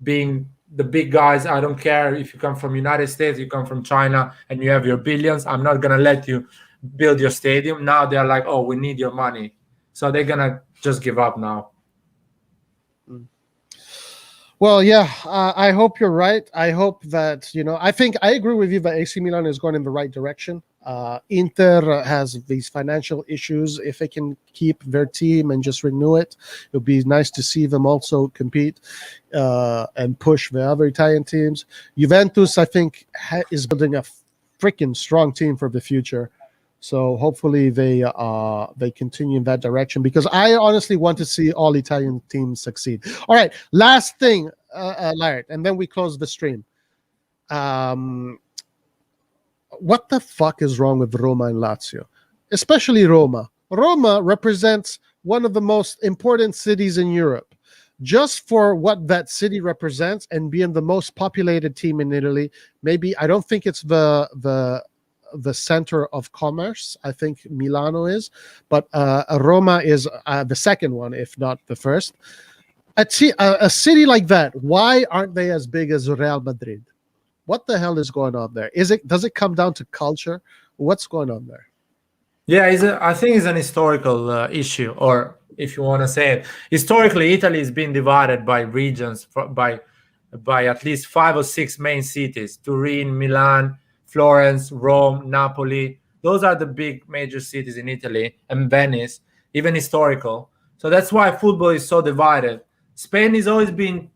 being the big guys. I don't care if you come from United States, you come from China, and you have your billions. I'm not gonna let you build your stadium. Now they're like, oh, we need your money. So they're gonna just give up now. Well, yeah, I hope you're right. I hope that, I think I agree with you that AC Milan is going in the right direction. Inter has these financial issues. If they can keep their team and just renew it, it would be nice to see them also compete and push the other Italian teams. Juventus, I think, is building a freaking strong team for the future. So hopefully they continue in that direction, because I honestly want to see all Italian teams succeed. All right, last thing, Larry, and then we close the stream. What the fuck is wrong with Roma and Lazio? Especially Roma. Roma represents one of the most important cities in Europe. Just for what that city represents and being the most populated team in Italy, maybe, I don't think it's the center of commerce. I think Milano is, but Roma is the second one, if not the first. A city like that, why aren't they as big as Real Madrid? What the hell is going on there? Does it come down to culture? What's going on there? Yeah, I think it's an historical issue, or if you want to say it, historically, Italy has been divided by regions, by at least 5 or 6 main cities: Turin, Milan, Florence, Rome, Napoli. Those are the big major cities in Italy, and Venice, even historical. So that's why football is so divided. Spain has always been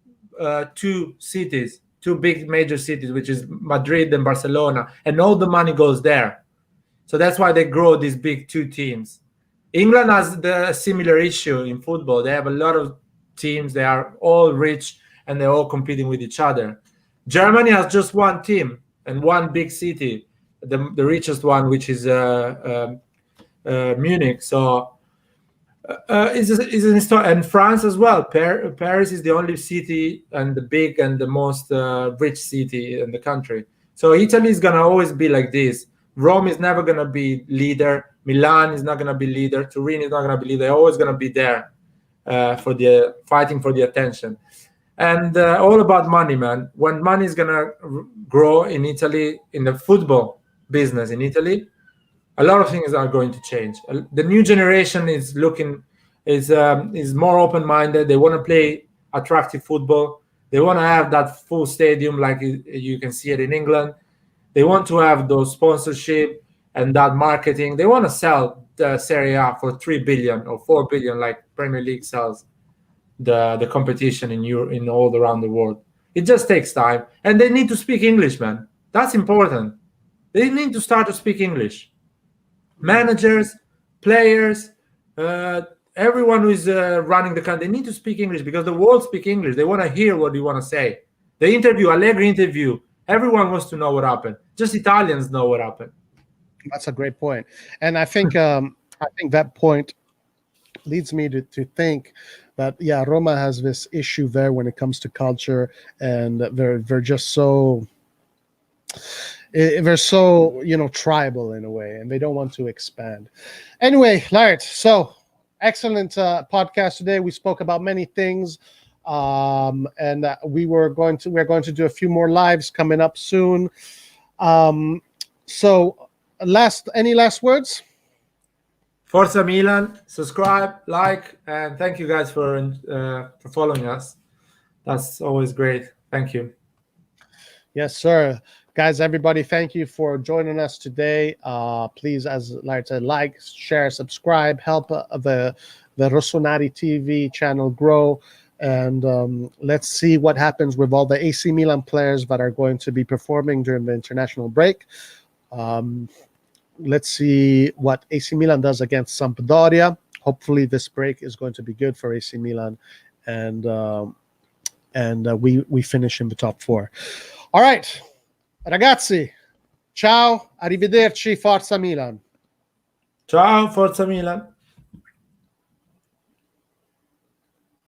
2 cities, 2 big major cities, which is Madrid and Barcelona, and all the money goes there. So that's why they grow these big 2 teams. England has the similar issue in football. They have a lot of teams. They are all rich, and they're all competing with each other. Germany has just 1 team and 1 big city, the richest one, which is Munich. So and France as well. Paris is the only city and the big and the most rich city in the country. So Italy is gonna always be like this. Rome is never gonna be leader. Milan is not gonna be leader. Turin is not gonna be leader. They're always gonna be there fighting for the attention. And all about money, man. When money is gonna grow in Italy, in the football business in Italy, a lot of things are going to change. The new generation is more open-minded. They want to play attractive football. They want to have that full stadium, like you can see it in England. They want to have those sponsorship, and that marketing. They want to sell the Serie A for 3 billion or 4 billion, like Premier League sells the competition in all around the world. It just takes time, and they need to speak English, man. That's important. They need to start to speak English. Managers, players, everyone who is running the country, they need to speak English, because the world speak English. They want to hear what you want to say. The interview, Allegri interview, everyone wants to know what happened. Just Italians know what happened. That's a great point, and I think that point leads me to think that Roma has this issue there when it comes to culture, and they're just so. They're so, tribal in a way, and they don't want to expand. Anyway, Lart, so excellent podcast today. We spoke about many things, and we're going to do a few more lives coming up soon. So, any last words? Forza Milan, subscribe, like, and thank you guys for following us. That's always great. Thank you. Yes, sir. Guys, everybody, thank you for joining us today. Please, as Lart said, like, share, subscribe, help the RossonARI TV channel grow. And let's see what happens with all the AC Milan players that are going to be performing during the international break. Let's see what AC Milan does against Sampdoria. Hopefully this break is going to be good for AC Milan, and we finish in the top 4. All right, ragazzi, ciao, arrivederci, Forza Milan. Ciao, Forza Milan.